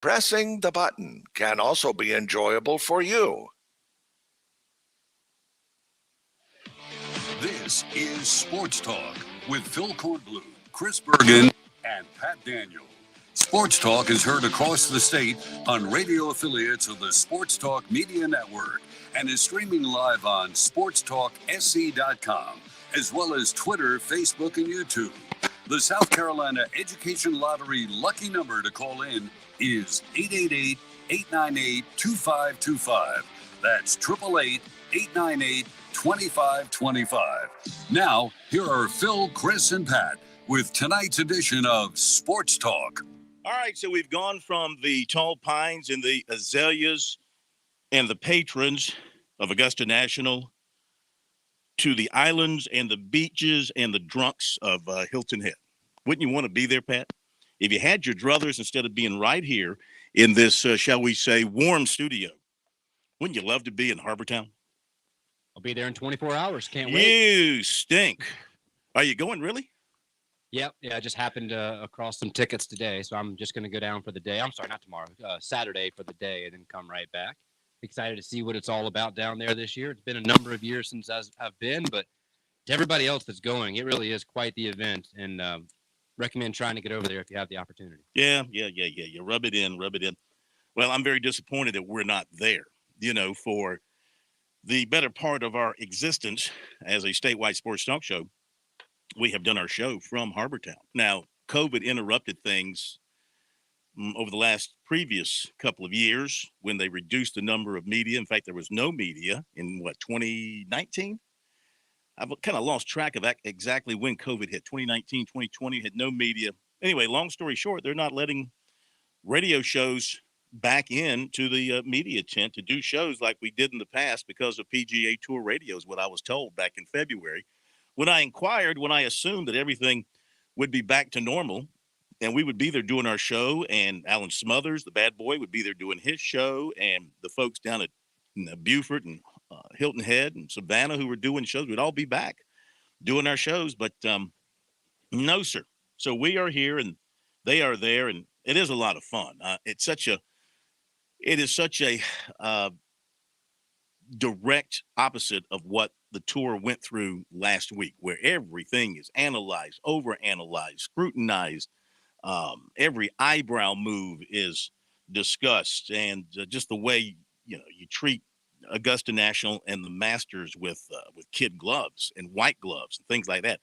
Pressing the button can also be enjoyable for you. This is Sports Talk with Phil Kornblum, Chris Bergen, and Pat Daniel. Sports Talk is heard across the state on radio affiliates of the Sports Talk Media Network and is streaming live on SportsTalkSC.com, as well as Twitter, Facebook, and YouTube. The South Carolina Education Lottery lucky number to call in is 888-898-2525. That's 888-898-2525. Now, here are Phil, Chris, and Pat with tonight's edition of Sports Talk. All right, so we've gone from the tall pines and the azaleas and the patrons of Augusta National to the islands and the beaches and the drunks of Hilton Head. Wouldn't you want to be there, Pat? If you had your druthers instead of being right here in this, shall we say, warm studio, wouldn't you love to be in Harbortown? I'll be there in 24 hours. Can't wait. You stink. Are you going, really? Yep. Yeah, I just happened across some tickets today, so I'm just going to go down for the day. I'm sorry, not tomorrow, Saturday for the day, and then come right back. Excited to see what it's all about down there this year. It's been a number of years since I've been, but to everybody else that's going, it really is quite the event, and recommend trying to get over there if you have the opportunity. Yeah. Rub it in. Well, I'm very disappointed that we're not there, for the better part of our existence as a statewide sports talk show. We have done our show from Harbortown. Now, COVID interrupted things over the last previous couple of years when they reduced the number of media. In fact, there was no media in 2019? I've kind of lost track of exactly when COVID hit. 2019, 2020 had no media. Anyway, long story short, they're not letting radio shows back into the media tent to do shows like we did in the past because of PGA Tour radio is what I was told back in February. When I inquired, when I assumed that everything would be back to normal and we would be there doing our show, and Alan Smothers, the bad boy, would be there doing his show, and the folks down at Beaufort and Hilton Head and Savannah who were doing shows, we'd all be back doing our shows. But no, sir. So we are here and they are there, and it is a lot of fun. It is such a direct opposite of what the tour went through last week, where everything is analyzed, overanalyzed, scrutinized. Every eyebrow move is discussed, and just the way you treat Augusta National and the Masters with kid gloves and white gloves and things like that.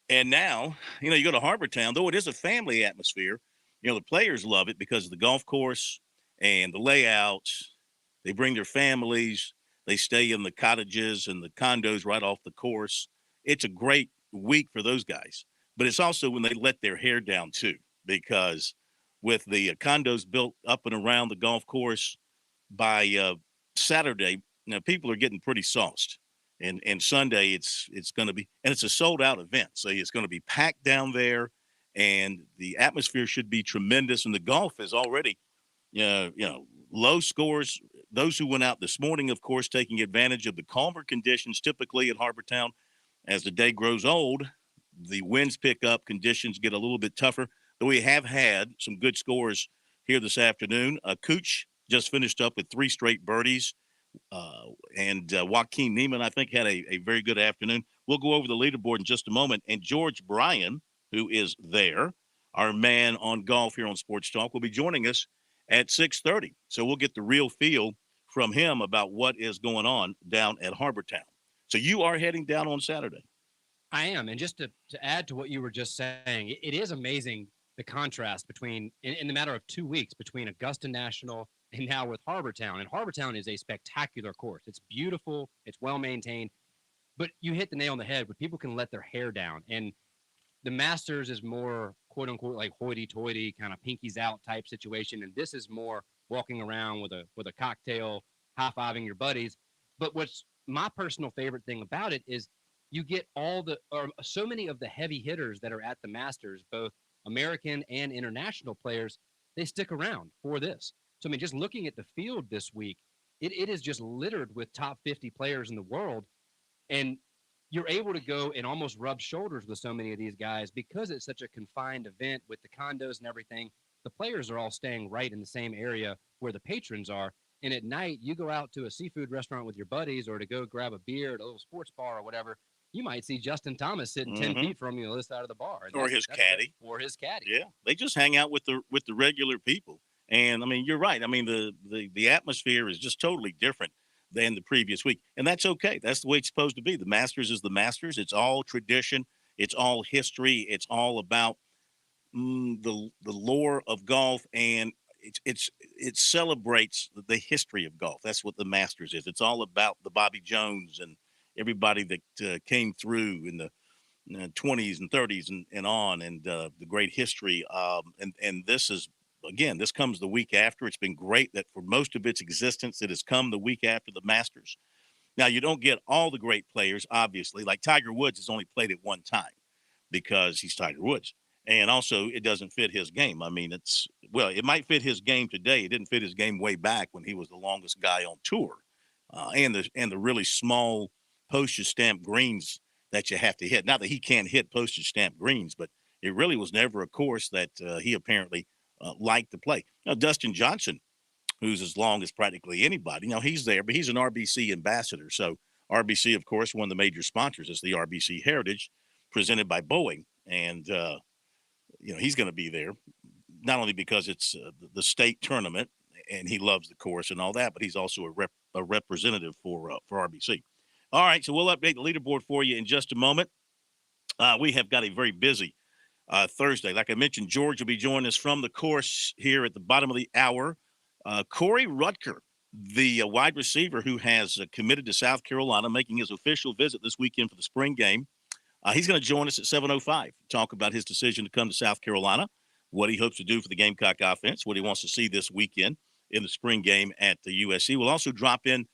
And now, you go to Harbortown, though it is a family atmosphere. The players love it because of the golf course and the layouts. They bring their families. They stay in the cottages and the condos right off the course. It's a great week for those guys. But it's also when they let their hair down, too, because with the condos built up and around the golf course by Saturday, people are getting pretty sauced. And Sunday, it's going to be – and it's a sold-out event. So it's going to be packed down there, and the atmosphere should be tremendous. And the golf is already, low scores. Those who went out this morning, of course, taking advantage of the calmer conditions typically at Harbortown. As the day grows old, the winds pick up, conditions get a little bit tougher. But we have had some good scores here this afternoon. Cooch just finished up with 3 straight birdies. And Joaquin Neiman, I think, had a very good afternoon. We'll go over the leaderboard in just a moment. And George Bryan, who is there, our man on golf here on Sports Talk, will be joining us at 6:30. So we'll get the real feel from him about what is going on down at Harbortown. So you are heading down on Saturday. I am. And just to add to what you were just saying, it is amazing the contrast between, in the matter of 2 weeks, between Augusta National and now with Harbortown. And Harbortown is a spectacular course. It's beautiful. It's well-maintained. But you hit the nail on the head where people can let their hair down. And the Masters is more, quote-unquote, like hoity-toity, kind of pinkies out type situation. And this is more walking around with a cocktail, high-fiving your buddies. But what's my personal favorite thing about it is you get so many of the heavy hitters that are at the Masters, both American and international players, they stick around for this. So, I mean, just looking at the field this week, it is just littered with top 50 players in the world. And you're able to go and almost rub shoulders with so many of these guys because it's such a confined event with the condos and everything. the players are all staying right in the same area where the patrons are. And at night, you go out to a seafood restaurant with your buddies or to go grab a beer at a little sports bar or whatever. You might see Justin Thomas sitting 10 feet from you on this side of the bar. Or his caddy. Or his caddy. Yeah, they just hang out with the regular people. And I mean, you're right. I mean, the atmosphere is just totally different than the previous week, and that's okay. That's the way it's supposed to be. The Masters is the Masters. It's all tradition. It's all history. It's all about the lore of golf, and it celebrates the history of golf. That's what the Masters is. It's all about the Bobby Jones and everybody that came through in the 20s and 30s and on, and the great history. And this is, again, this comes the week after. It's been great that for most of its existence, it has come the week after the Masters. Now, you don't get all the great players, obviously. Like Tiger Woods has only played it one time because he's Tiger Woods. And also, it doesn't fit his game. I mean, it might fit his game today. It didn't fit his game way back when he was the longest guy on tour. And the really small postage stamp greens that you have to hit. Not that he can't hit postage stamp greens, but it really was never a course that he apparently liked to play. Now, Dustin Johnson, who's as long as practically anybody, he's there, but he's an RBC ambassador. So RBC, of course, one of the major sponsors is the RBC Heritage presented by Boeing. And, he's going to be there, not only because it's the state tournament and he loves the course and all that, but he's also a representative for RBC. All right, so we'll update the leaderboard for you in just a moment. We have got a very busy Thursday. Like I mentioned, George will be joining us from the course here at the bottom of the hour. Corey Rutger, the wide receiver who has committed to South Carolina, making his official visit this weekend for the spring game. He's going to join us at 7:05 to talk about his decision to come to South Carolina, what he hopes to do for the Gamecock offense, what he wants to see this weekend in the spring game at the USC. We'll also drop in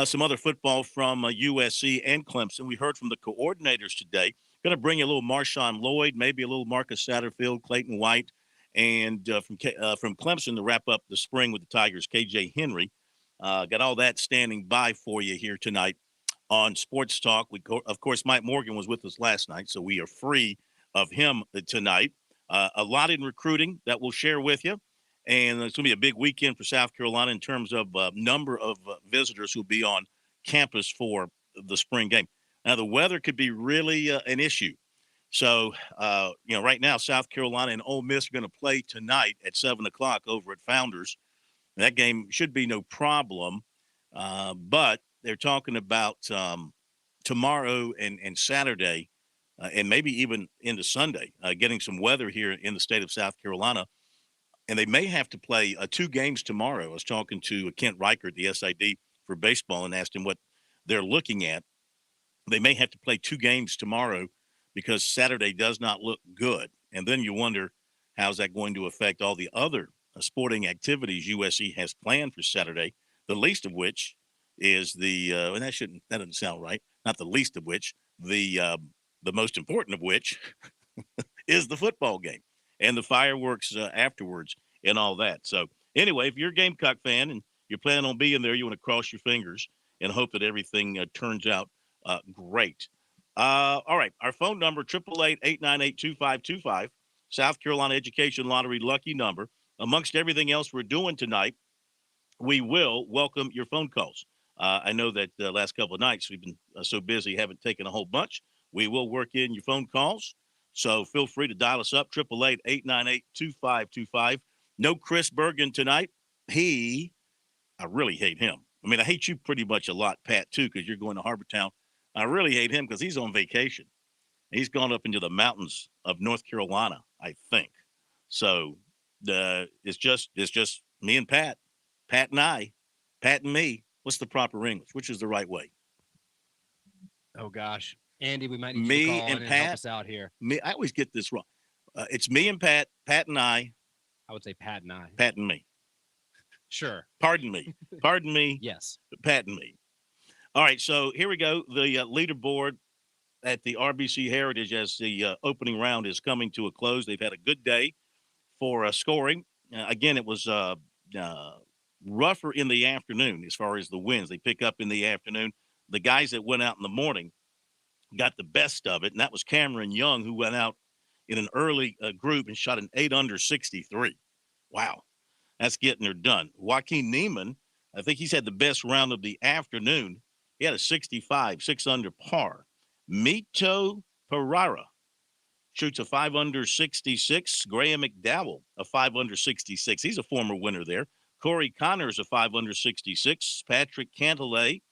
some other football from USC and Clemson. We heard from the coordinators today. Going to bring you a little Marshawn Lloyd, maybe a little Marcus Satterfield, Clayton White, and from Clemson to wrap up the spring with the Tigers, KJ Henry. Got all that standing by for you here tonight on Sports Talk. Of course, Mike Morgan was with us last night, so we are free of him tonight. A lot in recruiting that we'll share with you. And it's going to be a big weekend for South Carolina in terms of number of visitors who'll be on campus for the spring game. Now, the weather could be really an issue. So, right now, South Carolina and Ole Miss are going to play tonight at 7 o'clock over at Founders. That game should be no problem. But they're talking about tomorrow and Saturday and maybe even into Sunday, getting some weather here in the state of South Carolina. And they may have to play 2 games tomorrow. I was talking to Kent Reichert, the SID for baseball, and asked him what they're looking at. They may have to play 2 games tomorrow because Saturday does not look good. And then you wonder, how's that going to affect all the other sporting activities USC has planned for Saturday, the least of which is and that doesn't sound right. Not the least of which, the most important of which is the football game and the fireworks afterwards and all that. So anyway, if you're a Gamecock fan and you're planning on being there, you want to cross your fingers and hope that everything turns out great. All right, our phone number, 888-898-2525, South Carolina Education Lottery lucky number. Amongst everything else we're doing tonight, we will welcome your phone calls. I know that the last couple of nights we've been so busy, haven't taken a whole bunch. We will work in your phone calls. So feel free to dial us up, 888-898-2525. No Chris Bergen tonight. I really hate him. I mean, I hate you pretty much a lot, Pat, too, because you're going to Harbortown. I really hate him because he's on vacation. He's gone up into the mountains of North Carolina, I think. So it's just me and Pat and I, Pat and me. What's the proper English? Which is the right way? Oh, gosh. Andy, we might need Me you to call and in Pat, and help us out here. I always get this wrong. It's me and Pat, Pat and I. I would say Pat and I. Pat and me. Sure. Pardon me. Pardon me. Yes. Pat and me. All right, so here we go. The leaderboard at the RBC Heritage as the opening round is coming to a close. They've had a good day for scoring. Again, it was rougher in the afternoon as far as the winds. They pick up in the afternoon. The guys that went out in the morning got the best of it, and that was Cameron Young, who went out in an early group and shot an 8 under 63. Wow. That's getting her done. Joaquin Neiman, I think he's had the best round of the afternoon. He had a 65, 6 under par. Mito Pereira shoots a 5 under 66. Graham McDowell, a 5 under 66. He's a former winner there. Corey Connors, a 5 under 66. Patrick Cantlay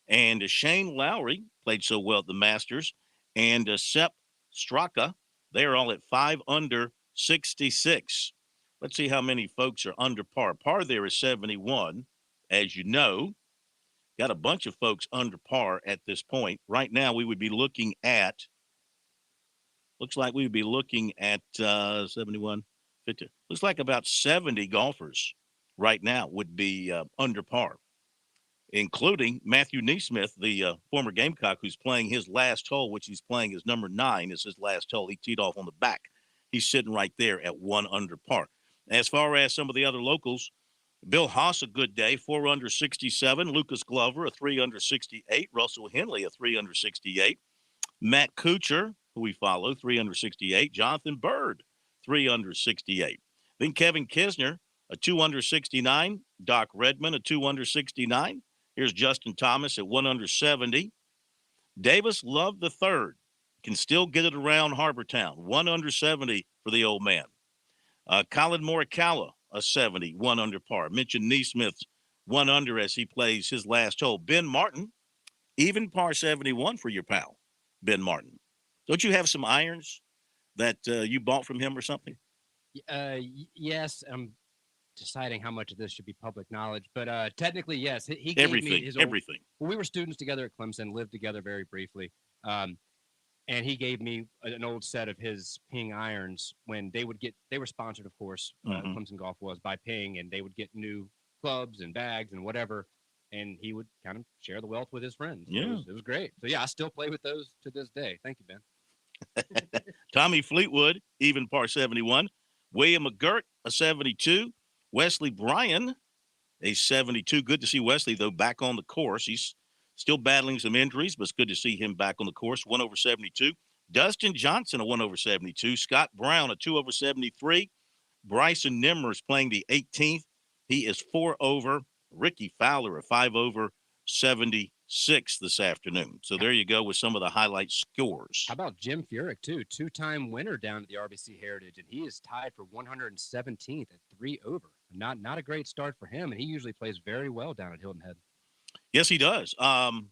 and Shane Lowry played so well at the Masters. And Sepp Straka, they're all at 5 under 66. Let's see how many folks are under par. Par there is 71. As you know, got a bunch of folks under par at this point. Right now, we would be looking at, looks like we would be looking at 71, 50. Looks like about 70 golfers right now would be under par, including Matthew Neesmith, the former Gamecock, who's playing his last hole, which he's playing as number 9 is his last hole. He teed off on the back. He's sitting right there at 1 under par. As far as some of the other locals, Bill Haas, a good day, 4 under 67. Lucas Glover, a 3 under 68. Russell Henley, a 3 under 68. Matt Kuchar, who we follow, 3 under 68. Jonathan Bird, 3 under 68. Then Kevin Kisner, a 2 under 69. Doc Redman, a 2 under 69. Here's Justin Thomas at 1 under 70. Davis Love III can still get it around Harbortown, 1 under 70 for the old man. Colin Morikawa, a 70, 1 under par. Mentioned Neesmith's 1 under as he plays his last hole. Ben Martin, even par 71 for your pal, Ben Martin. Don't you have some irons that you bought from him or something? Yes, I'm deciding how much of this should be public knowledge, but technically, yes. He gave Everything, me his everything. Well, we were students together at Clemson, lived together very briefly. And he gave me an old set of his Ping irons when they were sponsored, of course, Clemson Golf was, by Ping, and they would get new clubs and bags and whatever, and he would kind of share the wealth with his friends. Yeah. It was great. So, yeah, I still play with those to this day. Thank you, Ben. Tommy Fleetwood, even par 71. William McGirt, a 72. Wesley Bryan, a 72. Good to see Wesley, though, back on the course. He's still battling some injuries, but it's good to see him back on the course. 1 over 72. Dustin Johnson, a 1 over 72. Scott Brown, a 2 over 73. Bryson Nimmer's playing the 18th. He is 4 over. Ricky Fowler, a 5 over 76 this afternoon. So there you go with some of the highlight scores. How about Jim Furyk, too? 2-time winner down at the RBC Heritage, and he is tied for 117th at 3 over. Not a great start for him, and he usually plays very well down at Hilton Head. Yes, he does. And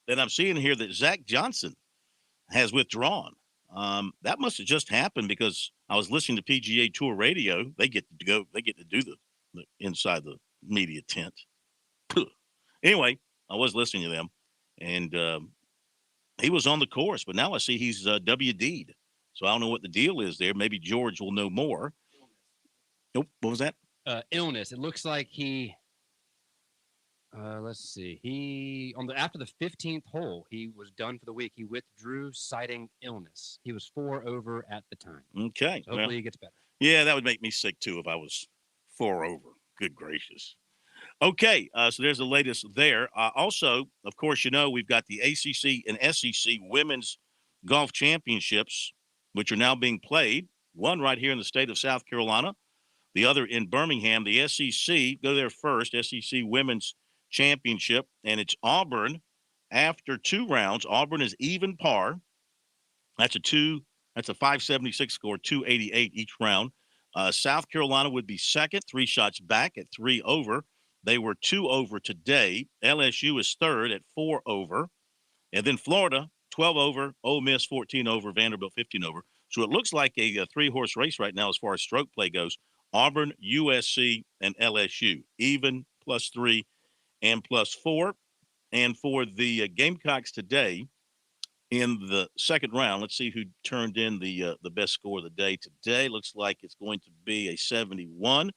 I'm seeing here that Zach Johnson has withdrawn. That must have just happened because I was listening to PGA Tour Radio. They get to go. They get to do the inside the media tent. Anyway, I was listening to them, and he was on the course, but now I see he's WD'd. So I don't know what the deal is there. Maybe George will know more. Nope. What was that? Illness. It looks like he. Let's see. He after the 15th hole, he was done for the week. He withdrew, citing illness. He was 4 over at the time. Okay. So hopefully he gets better. Yeah, that would make me sick too if I was 4 over. Good gracious. Okay, so there's the latest there. Also, of course, you know we've got the ACC and SEC women's golf championships, which are now being played. One right here in the state of South Carolina, the other in Birmingham. The SEC, go there first, SEC women's championship, and it's Auburn after 2 rounds. Auburn is even par. That's a 576 score, 288 each round. South Carolina would be second, 3 shots back at 3 over. They were 2 over today. LSU is third at 4 over. And then Florida, 12 over. Ole Miss, 14 over. Vanderbilt, 15 over. So it looks like a 3-horse race right now as far as stroke play goes. Auburn, USC, and LSU. Even, +3, and +4. And for the Gamecocks today, in the second round, let's see who turned in the best score of the day today. Looks like it's going to be a 71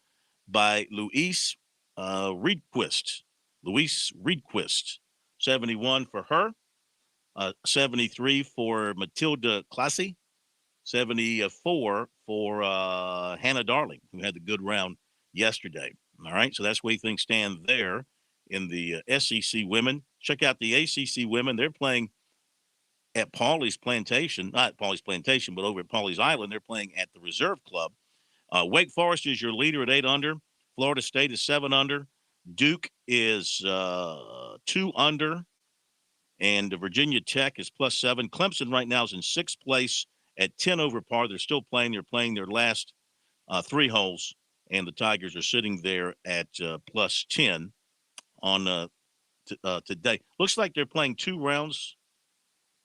by Luis Reedquist. Luis Reedquist, 71 for her. 73 for Matilda Classy. 74 for Hannah Darling, who had the good round yesterday. All right, so that's where things stand there in the SEC women. Check out the ACC women. They're playing at Pauley's Plantation, not Pauley's Plantation, but over at Pauley's Island. They're playing at the Reserve Club. Wake Forest is your leader at 8 under. Florida State is 7 under. Duke is 2 under. And Virginia Tech is +7. Clemson right now is in 6th place at 10 over par. They're still playing. They're playing their last 3 holes, and the Tigers are sitting there at +10 on today. Looks like they're playing 2 rounds.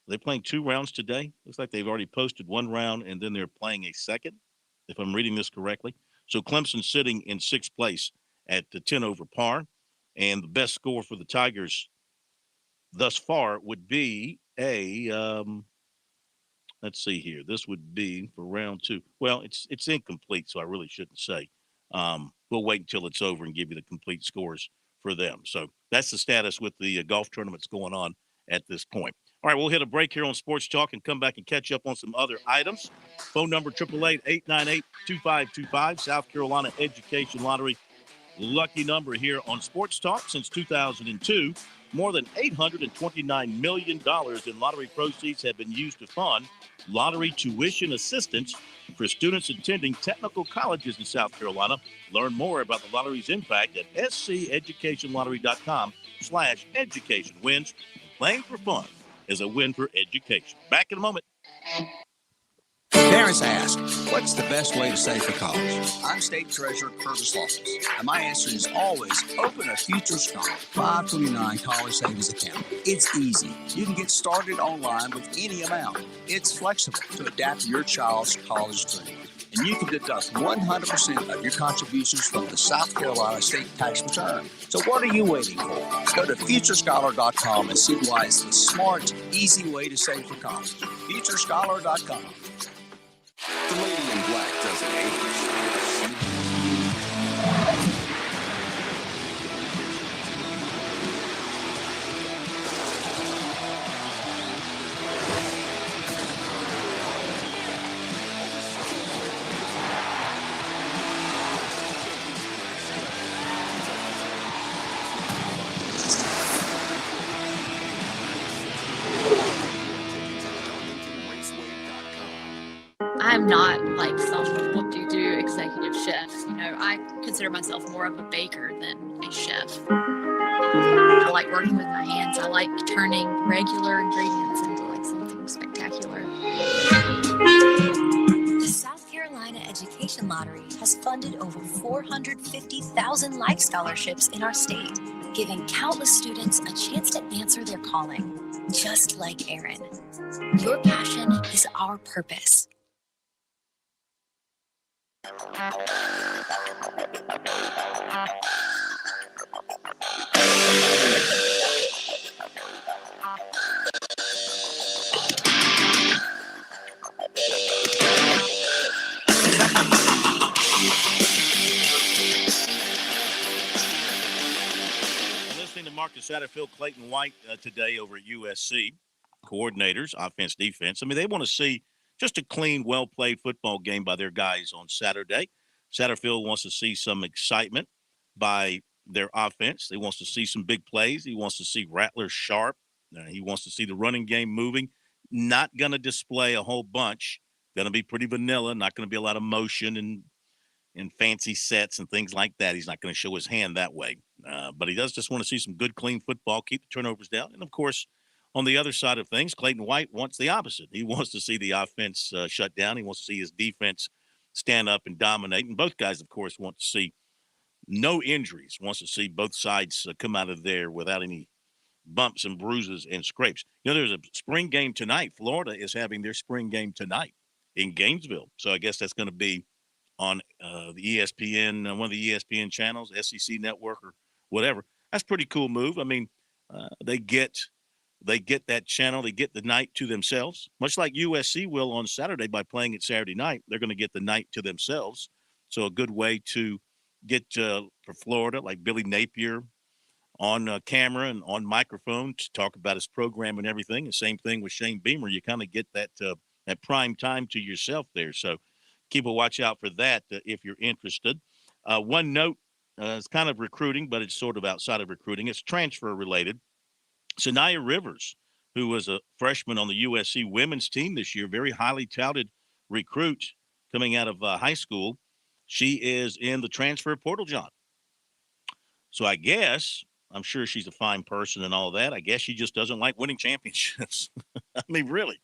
They're playing 2 rounds today. Looks like they've already posted 1 round, and then they're playing a second, if I'm reading this correctly. So Clemson's sitting in 6th place at the 10 over par, and the best score for the Tigers thus far would be let's see here. This would be for round 2. Well, it's incomplete, so I really shouldn't say. We'll wait until it's over and give you the complete scores for them. So that's the status with the golf tournaments going on at this point. All right, we'll hit a break here on Sports Talk and come back and catch up on some other items. Phone number 888-898-2525, South Carolina Education Lottery. Lucky number here on Sports Talk since 2002. More than $829 million in lottery proceeds have been used to fund lottery tuition assistance for students attending technical colleges in South Carolina. Learn more about the lottery's impact at sceducationlottery.com/education. Wins. Playing for fun is a win for education. Back in a moment. Parents ask, what's the best way to save for college? I'm State Treasurer Curtis Loftus, and my answer is always open a Future Scholar 529 college savings account. It's easy. You can get started online with any amount. It's flexible to adapt to your child's college dream. And you can deduct 100% of your contributions from the South Carolina state tax return. So what are you waiting for? Go to FutureScholar.com and see why it's the smart, easy way to save for college. FutureScholar.com. The lady in black doesn't age. I'm not like some whoop-de-doo executive chefs. You know, I consider myself more of a baker than a chef. I like working with my hands. I like turning regular ingredients into like something spectacular. The South Carolina Education Lottery has funded over 450,000 life scholarships in our state, giving countless students a chance to answer their calling, just like Aaron. Your passion is our purpose. Listening to Marcus Satterfield, Clayton White today over at USC, coordinators, offense, defense. I mean, they want to see just a clean, well-played football game by their guys on Saturday. Satterfield wants to see some excitement by their offense. He wants to see some big plays. He wants to see Rattler sharp. He wants to see the running game moving. Not going to display a whole bunch. Going to be pretty vanilla. Not going to be a lot of motion and fancy sets and things like that. He's not going to show his hand that way. But he does just want to see some good, clean football, keep the turnovers down. And, of course, on the other side of things, Clayton White wants the opposite. He wants to see the offense shut down. He wants to see his defense stand up and dominate. And both guys, of course, want to see no injuries, wants to see both sides come out of there without any bumps and bruises and scrapes. You know, there's a spring game tonight. Florida is having their spring game tonight in Gainesville. So I guess that's going to be on the ESPN, one of the ESPN channels, SEC Network or whatever. That's a pretty cool move. I mean, they get that channel. They get the night to themselves, much like USC will on Saturday by playing it Saturday night. They're going to get the night to themselves. So a good way to get for Florida, like Billy Napier on camera and on microphone to talk about his program and everything. The same thing with Shane Beamer. You kind of get that prime time to yourself there. So keep a watch out for that if you're interested. One note, it's kind of recruiting, but it's sort of outside of recruiting. It's transfer related. Sanaya Rivers, who was a freshman on the USC women's team this year, very highly touted recruit coming out of high school, She is in the transfer portal, John. So I guess, I'm sure she's a fine person and all that. I guess she just doesn't like winning championships. I mean, really,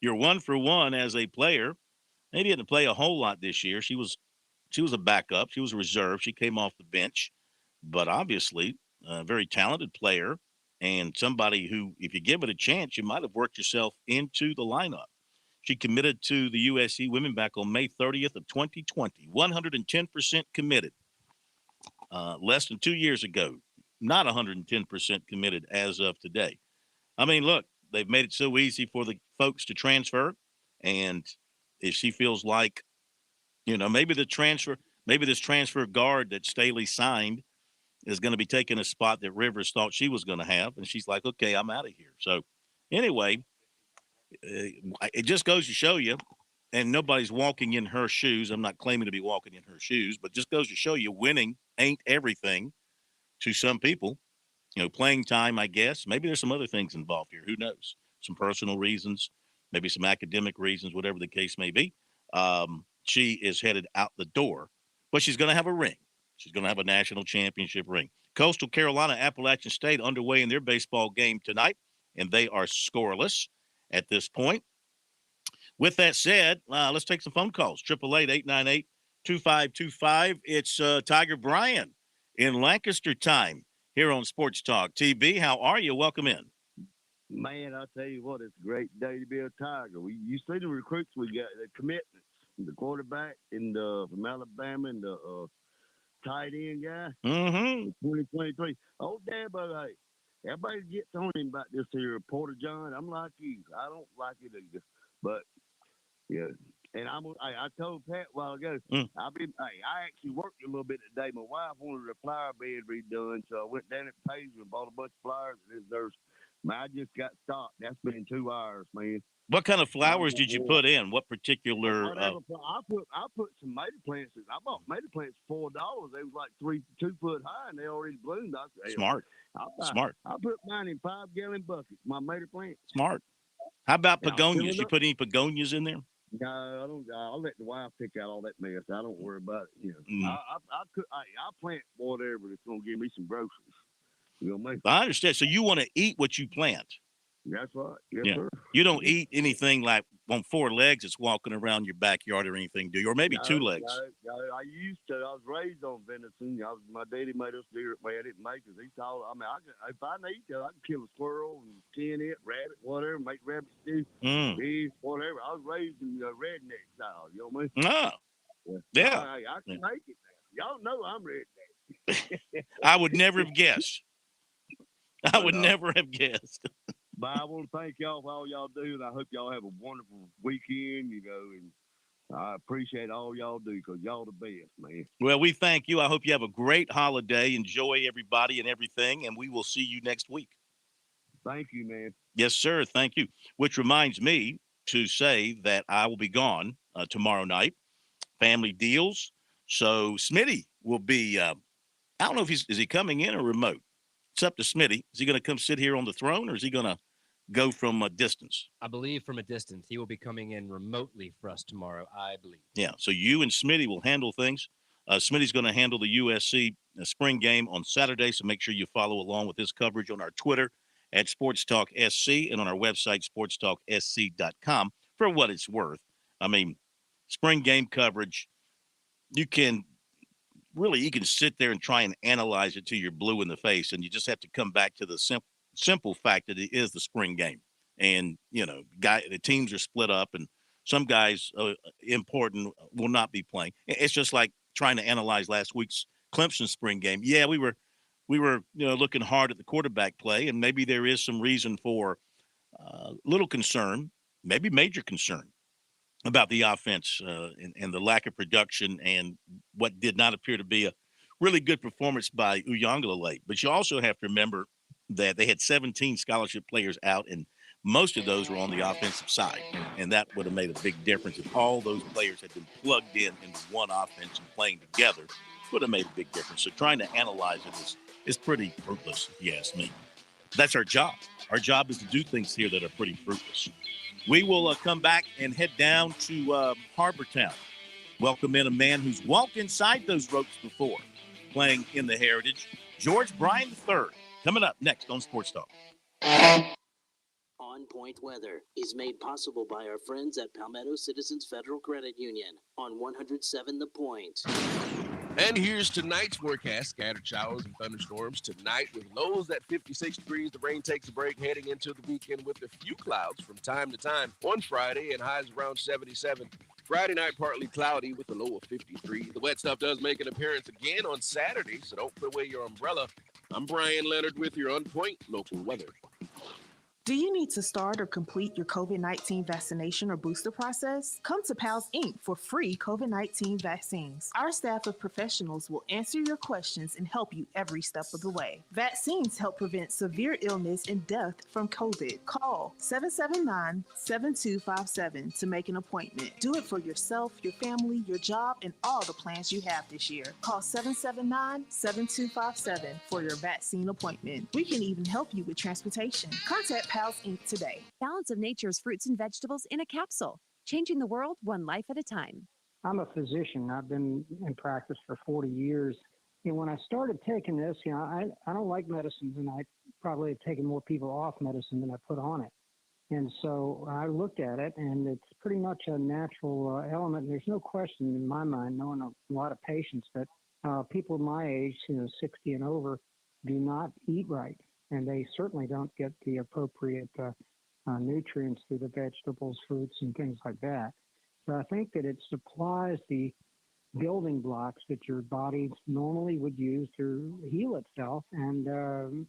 you're 1 for 1 as a player. Maybe didn't play a whole lot this year. She was a backup. She was a reserve. She came off the bench, but obviously a very talented player and somebody who, if you give it a chance, you might have worked yourself into the lineup. She committed to the USC women back on May 30th of 2020, 110% committed. Less than 2 years ago, not 110% committed as of today. I mean, look, they've made it so easy for the folks to transfer. And if she feels like, maybe this transfer guard that Staley signed is going to be taking a spot that Rivers thought she was going to have. And she's like, okay, I'm out of here. So anyway, it just goes to show you, and nobody's walking in her shoes. I'm not claiming to be walking in her shoes, but just goes to show you winning ain't everything to some people. Playing time, I guess. Maybe there's some other things involved here. Who knows? Some personal reasons, maybe some academic reasons, whatever the case may be. She is headed out the door, but she's going to have a ring. She's going to have a national championship ring. Coastal Carolina, Appalachian State underway in their baseball game tonight, and they are scoreless at this point. With that said, let's take some phone calls. 888-898-2525. It's Tiger Bryan in Lancaster time here on Sports Talk. TB, how are you? Welcome in. Man, I'll tell you what, it's a great day to be a Tiger. You see the recruits we got, the commitments, the quarterback and from Alabama and the tight end guy. Mm-hmm. 2023. Oh, damn, but hey, everybody gets on him about this here, Porter John. I'm like you. I don't like it either. But, yeah. And I told Pat a while ago, I actually worked a little bit today. My wife wanted a flower bed redone, so I went down at Paisley and bought a bunch of flowers. I just got stopped. That's been 2 hours, man. What kind of flowers did you put in? What particular? I put some tomato plants in. I bought tomato plants for $4. They was like 2 foot high, and they already bloomed. Smart. Smart. I put mine in 5-gallon buckets. My tomato plants. Smart. How about begonias? You put any begonias in there? No, I don't. I'll let the wife pick out all that mess. I don't worry about it. I plant whatever that's gonna give me some groceries. I understand. So you want to eat what you plant. That's right. Yes, sir. You don't eat anything like on 4 legs that's walking around your backyard or anything, do you? Or maybe 2 legs. No, I used to. I was raised on venison. My daddy made us deer. Well, I didn't make it. He told. If I need to, I can kill a squirrel and tin it, rabbit, whatever, make rabbit stew, beef, whatever. I was raised in redneck style. You know what I mean? Oh. Yeah. I can make it now. Y'all know I'm redneck. I would never have guessed. I would never have guessed. But I want to thank y'all for all y'all do, and I hope y'all have a wonderful weekend, and I appreciate all y'all do because y'all the best, man. Well, we thank you. I hope you have a great holiday. Enjoy everybody and everything, and we will see you next week. Thank you, man. Yes, sir. Thank you. Which reminds me to say that I will be gone tomorrow night. Family deals. So Smitty will be, I don't know if is he coming in or remote? It's up to Smitty. Is he going to come sit here on the throne, or is he going to go from a distance? I believe from a distance. He will be coming in remotely for us tomorrow, I believe. Yeah, so you and Smitty will handle things. Smitty's going to handle the USC spring game on Saturday, so make sure you follow along with his coverage on our Twitter at SportsTalkSC and on our website, SportsTalkSC.com, for what it's worth. I mean, spring game coverage, you can sit there and try and analyze it till you're blue in the face, and you just have to come back to the simple fact that it is the spring game. And, the teams are split up, and some guys important will not be playing. It's just like trying to analyze last week's Clemson spring game. Yeah, we were looking hard at the quarterback play, and maybe there is some reason for little concern, maybe major concern about the offense and the lack of production and what did not appear to be a really good performance by Uiagalelei. But you also have to remember that they had 17 scholarship players out, and most of those were on the offensive side. And that would have made a big difference if all those players had been plugged in into one offense and playing together. Would have made a big difference. So trying to analyze it is pretty fruitless, if you ask me. That's our job. Our job is to do things here that are pretty fruitless. We will come back and head down to Harbortown. welcome in a man who's walked inside those ropes before, playing in the Heritage, George Bryan III. Coming up next on Sports Talk. On Point Weather is made possible by our friends at Palmetto Citizens Federal Credit Union on 107 The Point. And here's tonight's forecast. Scattered showers and thunderstorms tonight with lows at 56 degrees. The rain takes a break heading into the weekend with a few clouds from time to time on Friday and highs around 77. Friday night, partly cloudy with a low of 53. The wet stuff does make an appearance again on Saturday, so don't put away your umbrella. I'm Brian Leonard with your On Point local weather. Do you need to start or complete your COVID-19 vaccination or booster process? Come to PALS Inc. for free COVID-19 vaccines. Our staff of professionals will answer your questions and help you every step of the way. Vaccines help prevent severe illness and death from COVID. Call 779-7257 to make an appointment. Do it for yourself, your family, your job, and all the plans you have this year. Call 779-7257 for your vaccine appointment. We can even help you with transportation. Contact PALS Inc. today. Balance of Nature's fruits and vegetables in a capsule, changing the world one life at a time. I'm a physician. I've been in practice for 40 years. When I started taking this, I don't like medicines, and I probably have taken more people off medicine than I put on it. And so I looked at it, and it's pretty much a natural element. There's no question in my mind, knowing a lot of patients, that people my age, 60 and over, do not eat right. And they certainly don't get the appropriate nutrients through the vegetables, fruits, and things like that. So I think that it supplies the building blocks that your body normally would use to heal itself. And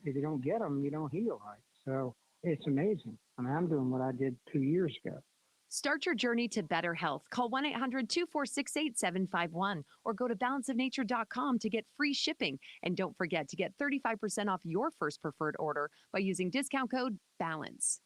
if you don't get them, you don't heal right. So it's amazing. I'm doing what I did 2 years ago. Start your journey to better health. Call 1-800-246-8751 or go to balanceofnature.com to get free shipping. And don't forget to get 35% off your first preferred order by using discount code BALANCE.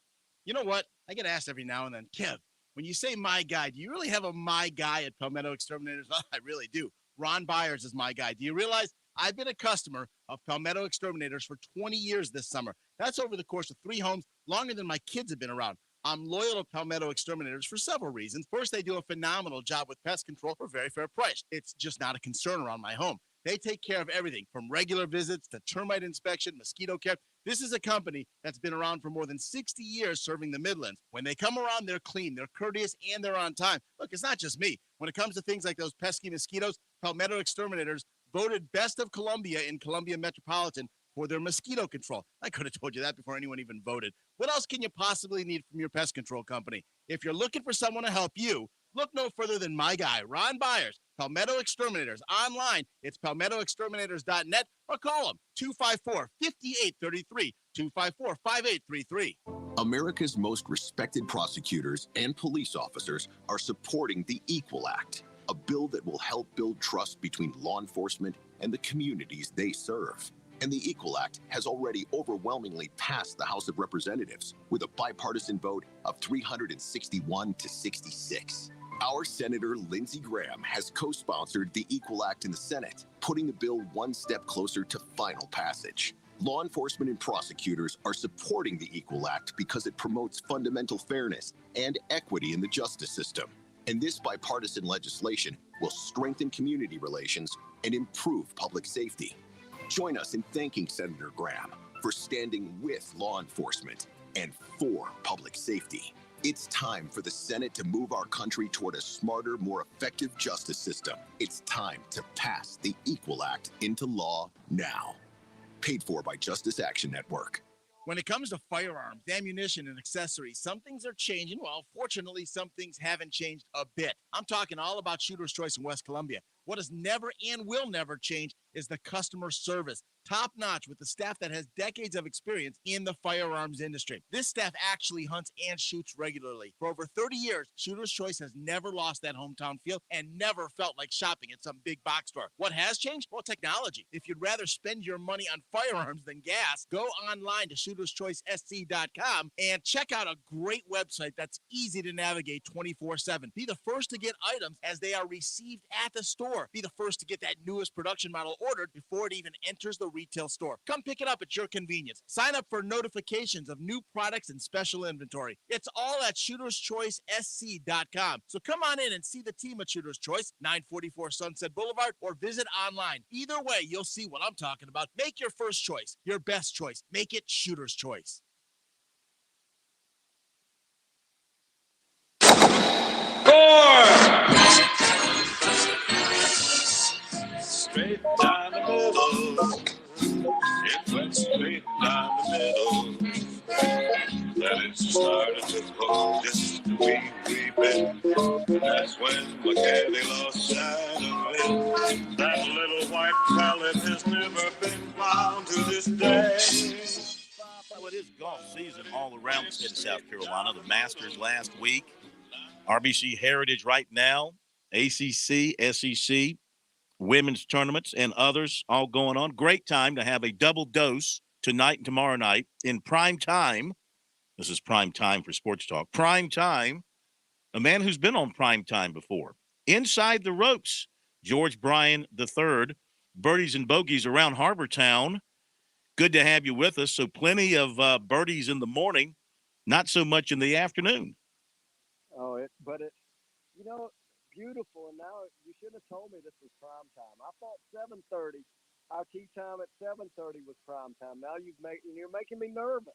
You know what? I get asked every now and then, Kev, when you say my guy, do you really have a my guy at Palmetto Exterminators? Oh, I really do. Ron Byers is my guy. Do you realize I've been a customer of Palmetto Exterminators for 20 years this summer? That's over the course of 3 homes, longer than my kids have been around. I'm loyal to Palmetto Exterminators for several reasons. First, they do a phenomenal job with pest control for a very fair price. It's just not a concern around my home. They take care of everything from regular visits to termite inspection, mosquito care. This is a company that's been around for more than 60 years serving the Midlands. When they come around, they're clean, they're courteous, and they're on time. Look, it's not just me. When it comes to things like those pesky mosquitoes, Palmetto Exterminators voted best of Columbia in Columbia Metropolitan for their mosquito control. I could have told you that before anyone even voted. What else can you possibly need from your pest control company? If you're looking for someone to help you, look no further than my guy, Ron Byers, Palmetto Exterminators. Online, it's palmettoexterminators.net or call them 254-5833, 254-5833. America's most respected prosecutors and police officers are supporting the Equal Act, a bill that will help build trust between law enforcement and the communities they serve. And the Equal Act has already overwhelmingly passed the House of Representatives with a bipartisan vote of 361 to 66. Our Senator Lindsey Graham has co-sponsored the Equal Act in the Senate, putting the bill one step closer to final passage. Law enforcement and prosecutors are supporting the Equal Act because it promotes fundamental fairness and equity in the justice system. And this bipartisan legislation will strengthen community relations and improve public safety. Join us in thanking Senator Graham for standing with law enforcement and for public safety. It's time for the Senate to move our country toward a smarter, more effective justice system. It's time to pass the Equal Act into law now. Paid for by Justice Action Network. When it comes to firearms, ammunition, and accessories, some things are changing. Well, fortunately, some things haven't changed a bit. I'm talking all about Shooter's Choice in West Columbia. What has never and will never change is the customer service. Top notch with the staff that has decades of experience in the firearms industry. This staff actually hunts and shoots regularly. For over 30 years, Shooter's Choice has never lost that hometown feel and never felt like shopping at some big box store. What has changed? Well, technology. If you'd rather spend your money on firearms than gas, go online to shooterschoicesc.com and check out a great website that's easy to navigate 24/7. Be the first to get items as they are received at the store. or be the first to get that newest production model ordered before it even enters the retail store. Come pick it up at your convenience. Sign up for notifications of new products and special inventory. It's all at ShootersChoiceSC.com. So come on in and see the team at Shooter's Choice, 944 Sunset Boulevard, or visit online. Either way, you'll see what I'm talking about. Make your first choice, your best choice. Make it Shooter's Choice. Straight down the middle. It went straight down the middle. Then it started to go just a wee bit. That's when my caddy lost sight of it. That little white pellet has never been found to this day. Well, it is golf season all around the state of South Carolina. The Masters last week, RBC Heritage right now, ACC, SEC, women's tournaments, and others all going on. Great time to have a double dose tonight and tomorrow night in prime time. This is prime time for Sports Talk. Prime time, a man who's been on prime time before. Inside the ropes, George Bryan III, birdies and bogeys around Harbor Town. Good to have you with us. So plenty of birdies in the morning, not so much in the afternoon. Beautiful. And now you should have told me this was prime time. I thought 7:30. Our tee time at 7:30 was prime time. Now you're making me nervous.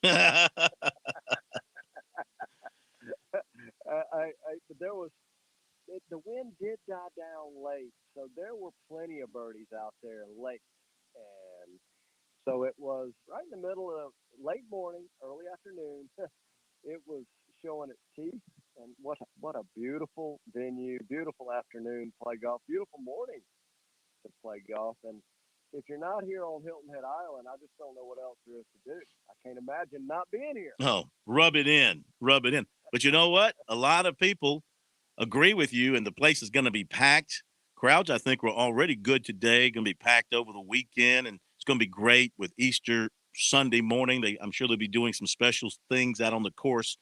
The wind did die down late, so there were plenty of birdies out there late, and so it was right in the middle of late morning, early afternoon. It was showing its teeth, and what a beautiful venue, beautiful afternoon to play golf, beautiful morning to play golf. And if you're not here on Hilton Head Island, I just don't know what else there is to do. I can't imagine not being here. Oh, rub it in. But you know what? A lot of people agree with you, and the place is going to be packed. Crowds, I think, were already good today, going to be packed over the weekend, and it's going to be great with Easter Sunday morning. I'm sure they'll be doing some special things out on the course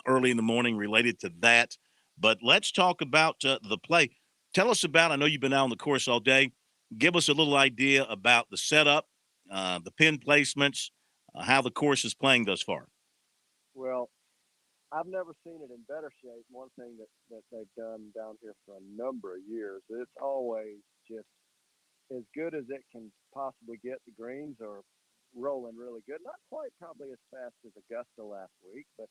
early in the morning related to that. But let's talk about the play. Tell us about, I know you've been out on the course all day. Give us a little idea about the setup, the pin placements, how the course is playing thus far. Well, I've never seen it in better shape. One thing that they've done down here for a number of years, it's always just as good as it can possibly get. The greens are rolling really good. Not quite probably as fast as Augusta last week, but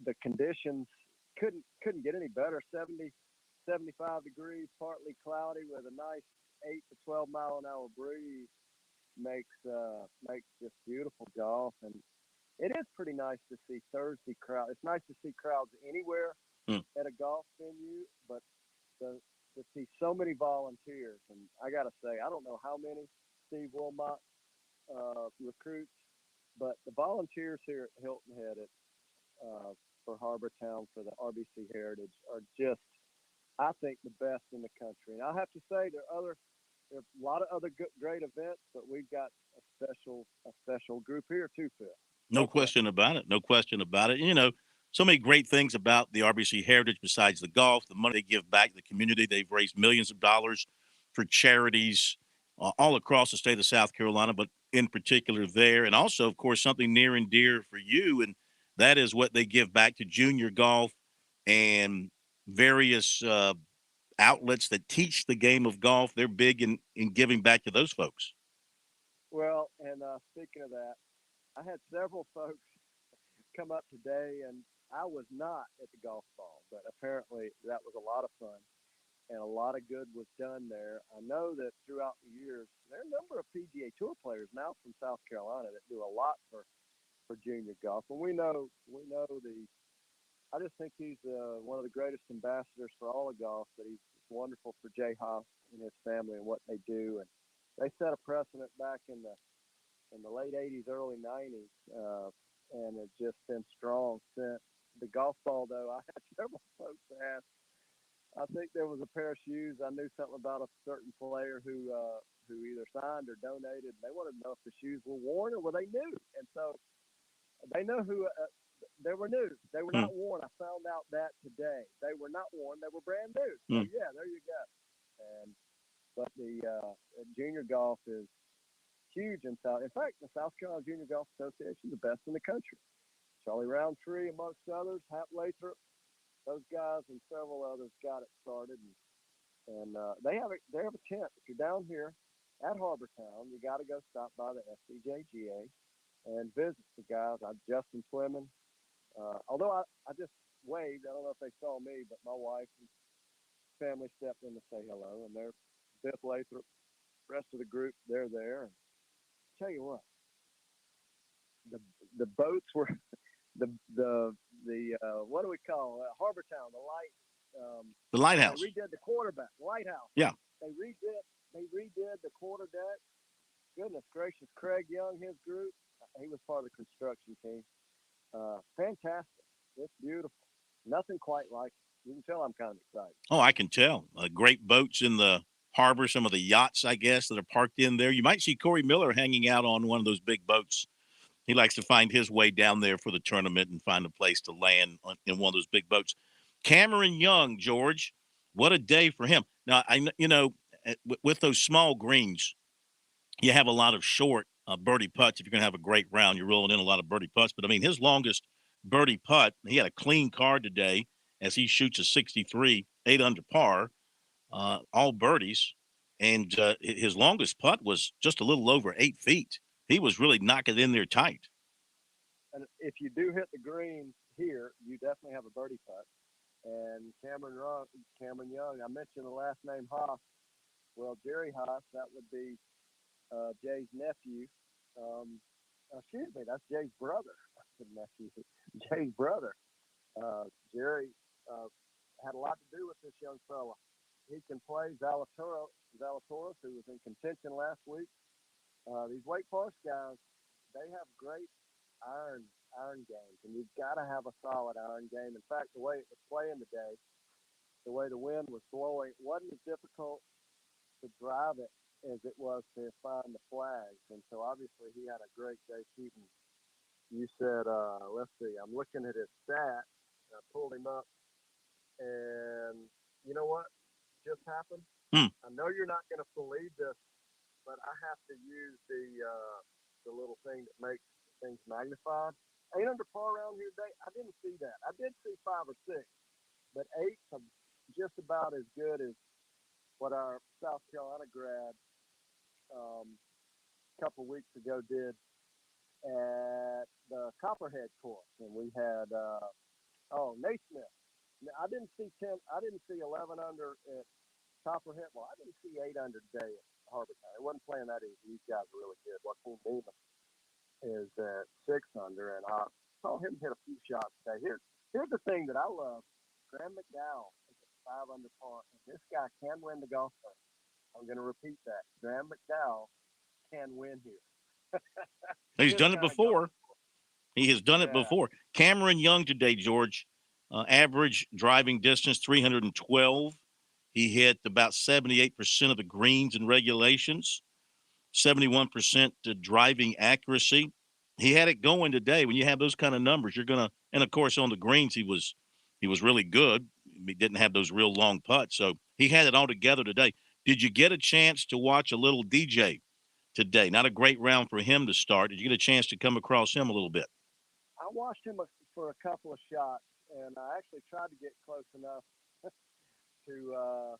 the conditions couldn't get any better. 70, 75 degrees, partly cloudy with a nice 8 to 12 mile an hour breeze makes just beautiful golf. And it is pretty nice to see Thursday crowd. It's nice to see crowds anywhere at a golf venue, but to see so many volunteers. And I got to say, I don't know how many Steve Wilmot recruits, but the volunteers here at Hilton Head for Harbor Town for the RBC Heritage are just, I think, the best in the country. And I have to say, there are a lot of other great events, but we've got a special group here too, Phil. No question about it. You know, so many great things about the RBC Heritage besides the golf, the money they give back to the community. They've raised millions of dollars for charities all across the state of South Carolina, but in particular there. And also, of course, something near and dear for you, and that is what they give back to junior golf and various outlets that teach the game of golf. They're big in giving back to those folks. Well, and speaking of that, I had several folks come up today, and I was not at the golf ball, but apparently that was a lot of fun, and a lot of good was done there. I know that throughout the years, there are a number of PGA Tour players now from South Carolina that do a lot for junior golf, and we know I just think he's one of the greatest ambassadors for all of golf. That he's wonderful for Jay Haas and his family and what they do, and they set a precedent back in the late 80s, early 90s, and it's just been strong since. The golf ball, though, I had several folks ask. I think there was a pair of shoes. I knew something about a certain player who either signed or donated. They wanted to know if the shoes were worn or were they new. And so they know who They were new. They were not worn. I found out that today. They were not worn. They were brand new. So yeah, there you go. But the junior golf is huge in South. In fact, the South Carolina Junior Golf Association is the best in the country. Charlie Roundtree, amongst others, Hap Lathrop, those guys and several others got it started, and they have a tent. If you're down here at Harbor Town, you got to go stop by the SCJGA and visit the guys. I'm Justin Fleming. Although I just waved, I don't know if they saw me, but my wife and family stepped in to say hello, and they're Biff Lathrop, rest of the group, they're there. And tell you what, the boats were the what do we call Harbor Town, the lighthouse. They redid the quarterback lighthouse. Yeah. They redid the quarter deck. Goodness gracious, Craig Young, his group, he was part of the construction team. Fantastic. It's beautiful. Nothing quite like it. You can tell I'm kind of excited. Oh, I can tell. Great boats in the harbor, some of the yachts, I guess, that are parked in there. You might see Corey Miller hanging out on one of those big boats. He likes to find his way down there for the tournament and find a place to land in one of those big boats. Cameron Young, George, what a day for him. Now, with those small greens, you have a lot of short birdie putts. If you're going to have a great round, you're rolling in a lot of birdie putts. But, I mean, his longest birdie putt, he had a clean card today as he shoots a 63, 8 under par, all birdies. And his longest putt was just a little over 8 feet. He was really knocking it in there tight. And if you do hit the green here, you definitely have a birdie putt. And Cameron Young, I mentioned the last name Haas. Well, Jerry Haas, that would be Jay's nephew. Excuse me, that's Jay's brother. Nephew, Jay's brother. Jerry had a lot to do with this young fella. He can play Zalatoris, who was in contention last week. These Wake Forest guys, they have great iron games, and you've got to have a solid iron game. In fact, the way it was playing today, the way the wind was blowing, it wasn't as difficult to drive it as it was to find the flags. And so obviously he had a great day shooting. You said, let's see, I'm looking at his stats. I pulled him up, and you know what just happened? I know you're not going to believe this, but I have to use the little thing that makes things magnified. 8 under par around here today. I didn't see that. I did see 5 or 6, but 8's just about as good as what our South Carolina grad a couple weeks ago did at the Copperhead course, and we had Naismith. I didn't see 10. I didn't see 11 under at Copperhead. Well, I didn't see 8 under today at Harbor Town. It wasn't playing that easy. These guys are really good. Joaquin Neiman is at 6 under, and I saw him hit a few shots today. Here's the thing that I love. Graham McDowell is at 5 under par, and this guy can win the golf tournament. I'm going to repeat that. Graham McDowell can win here. He's done it before. He has done it before. Cameron Young today, George, average driving distance 312. He hit about 78% of the greens in regulations, 71% to driving accuracy. He had it going today. When you have those kind of numbers, you're gonna, and of course on the greens he was really good. He didn't have those real long putts, so he had it all together today. Did you get a chance to watch a little DJ today? Not a great round for him to start. Did you get a chance to come across him a little bit? I watched him for a couple of shots, and I actually tried to get close enough to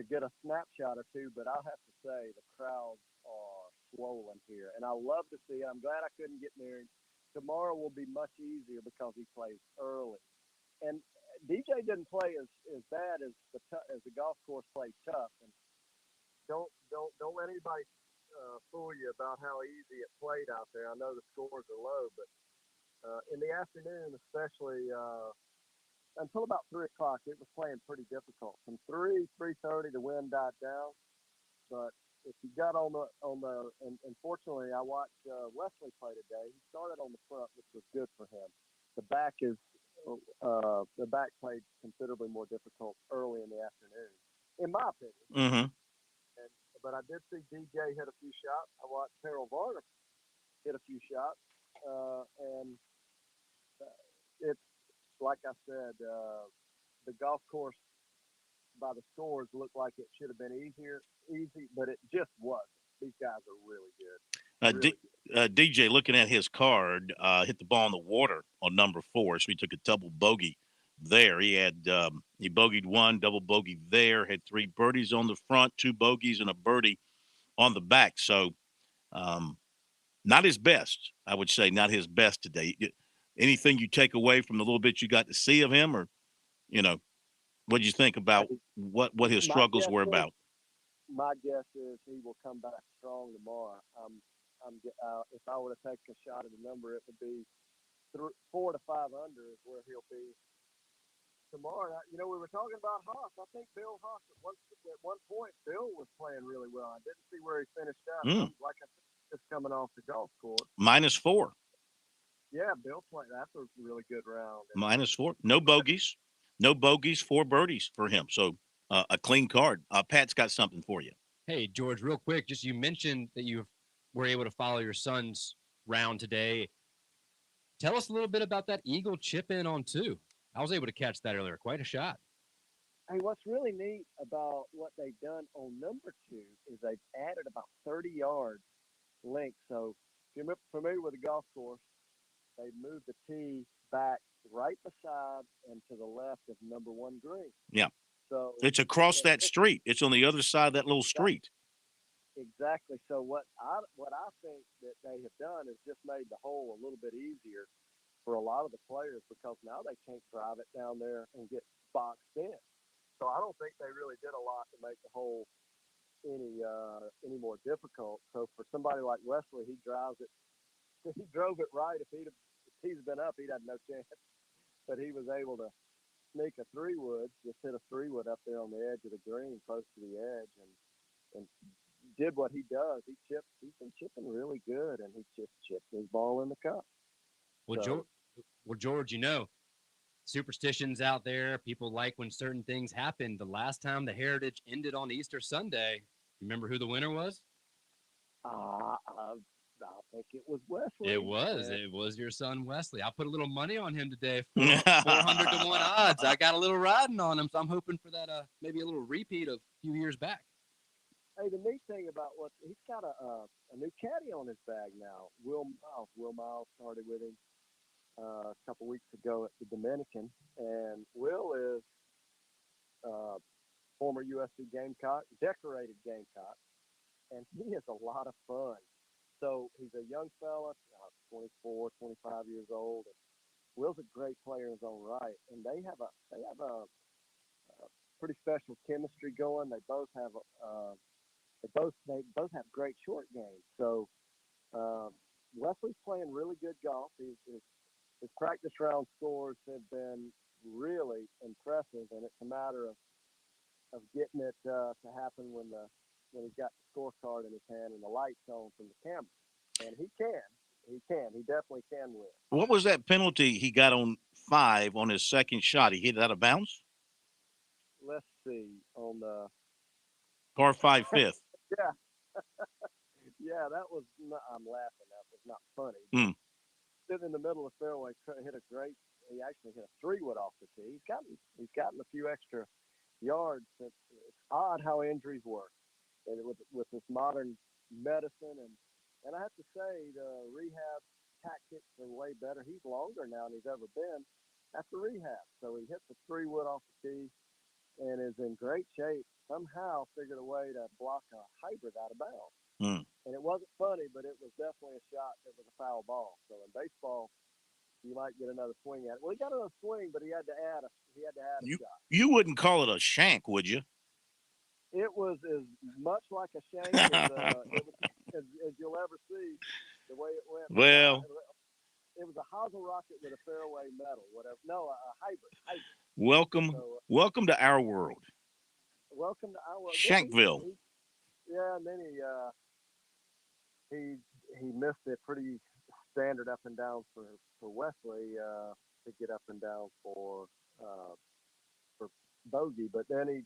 get a snapshot or two, but I'll have to say the crowds are swollen here, and I love to see it. I'm glad I couldn't get near him. Tomorrow will be much easier because he plays early, and DJ didn't play as bad as the golf course played tough. And don't let anybody fool you about how easy it played out there. I know the scores are low, but in the afternoon, especially until about 3 o'clock, it was playing pretty difficult. From 3:30, the wind died down. But if you got on the and fortunately, I watched Wesley play today. He started on the front, which was good for him. The back played considerably more difficult early in the afternoon, in my opinion. Mm-hmm. But I did see DJ hit a few shots. I watched Harold Varner hit a few shots, and it's like I said, the golf course by the scores looked like it should have been easy, but it just wasn't. These guys are really good. Really good. DJ, looking at his card, hit the ball in the water on number 4, so he took a double bogey there. He had he bogeyed 1, double bogey there, had 3 birdies on the front, 2 bogeys, and a birdie on the back. So not his best, I would say, not his best today. Anything you take away from the little bit you got to see of him, or what did you think about what his struggles were about? My guess is he will come back strong tomorrow. If I were to take a shot at a number, it would be 4 to 5 under is where he'll be tomorrow. We were talking about Haas. I think Bill Haas at one point, Bill was playing really well. I didn't see where he finished up. Like I said, just coming off the golf course. -4. Yeah, Bill played. That's a really good round. -4. No bogeys. 4 birdies for him. So a clean card. Pat's got something for you. Hey, George, real quick, just you mentioned that you were able to follow your son's round today. Tell us a little bit about that eagle chip in on 2. I was able to catch that earlier. Quite a shot. Hey, what's really neat about what they've done on number 2 is they've added about 30 yards length. So if you're familiar with the golf course, they moved the tee back right beside and to the left of number 1 green. Yeah. So it's across that street. It's on the other side of that little street. Exactly. So what I think that they have done is just made the hole a little bit easier for a lot of the players because now they can't drive it down there and get boxed in. So I don't think they really did a lot to make the hole any more difficult. So for somebody like Wesley, he drove it right. If he's been up, he'd had no chance. But he was able to sneak a 3-wood, just hit a 3-wood up there on the edge of the green, close to the edge, and did what he does. He's been chipping really good, and he just chipped his ball in the cup. Well, George, superstitions out there. People like when certain things happen. The last time the Heritage ended on Easter Sunday, remember who the winner was? I think it was Wesley. It was your son Wesley. I put a little money on him today, 400 to 1 odds. I got a little riding on him, so I'm hoping for that maybe a little repeat of a few years back. Hey, the neat thing about he's got a new caddy on his bag now. Will Miles started with him a couple weeks ago at the Dominican, and Will is former USC Gamecock, decorated Gamecock, and he is a lot of fun. So he's a young fella, 24, 25 years old. And Will's a great player in his own right, and they have a pretty special chemistry going. They both have great short games. So Wesley's playing really good golf. His practice round scores have been really impressive, and it's a matter of getting it to happen when he's got the scorecard in his hand and the lights on from the camera. And he definitely can win. What was that penalty he got on 5 on his second shot? He hit it out of bounds? Let's see, on the Par 5 fifth. Yeah. Yeah, I'm laughing. That was not funny. Sitting in the middle of the fairway, he actually hit a 3-wood off the tee. He's gotten a few extra yards. It's odd how injuries work. And with this modern medicine, and I have to say the rehab tactics are way better. He's longer now than he's ever been after rehab. So he hits a 3-wood off the tee and is in great shape. Somehow figured a way to block a hybrid out of bounds. And it wasn't funny, but it was definitely a shot that was a foul ball. So in baseball, you might get another swing at it. Well, he got another swing, but he had to add a shot. You wouldn't call it a shank, would you? It was as much like a shank as you'll ever see. The way it went. Well, it was a hosel rocket with a fairway metal, whatever. No, a hybrid. Welcome to our world. Welcome to our world. Shankville. And then he missed it pretty standard up and down for Wesley to get up and down for bogey, but then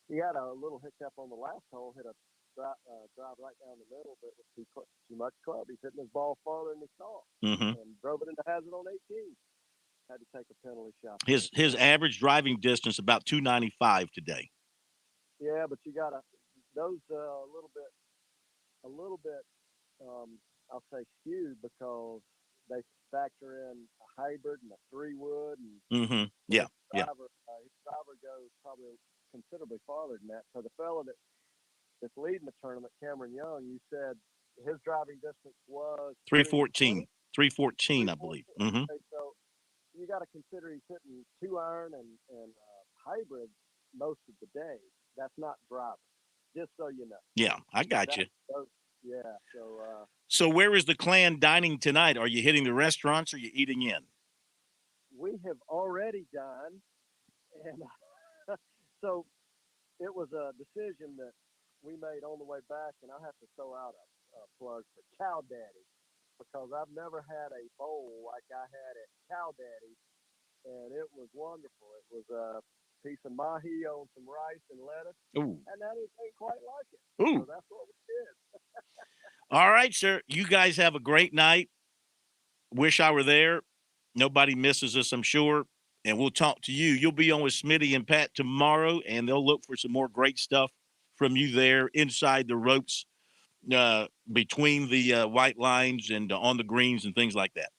he had a little hiccup on the last hole, hit a drive right down the middle, but it was too much club. He's hitting his ball farther than he thought, and drove it into hazard on 18. Had to take a penalty shot. His average driving distance about 295 today. Yeah, but you gotta those a little bit. I'll say skewed because they factor in a hybrid and a 3-wood, and Yeah. his driver goes probably considerably farther than that. So the fella that's leading the tournament, Cameron Young, you said his driving distance was 314. 314, I believe. Okay, so you got to consider he's hitting 2-iron and hybrid most of the day. That's not driving. Just so you know. Yeah, I got you. Yeah. So where is the clan dining tonight? Are you hitting the restaurants or are you eating in? We have already dined, and so it was a decision that we made on the way back, and I have to throw out a plug for Cow Daddy because I've never had a bowl like I had at Cow Daddy, and it was wonderful. It was a piece of mahi on some rice and lettuce, and that ain't quite like it. So that's what we did. All right, sir. You guys have a great night. Wish I were there. Nobody misses us, I'm sure. And we'll talk to you. You'll be on with Smitty and Pat tomorrow, and they'll look for some more great stuff from you there inside the ropes, between the white lines and on the greens and things like that.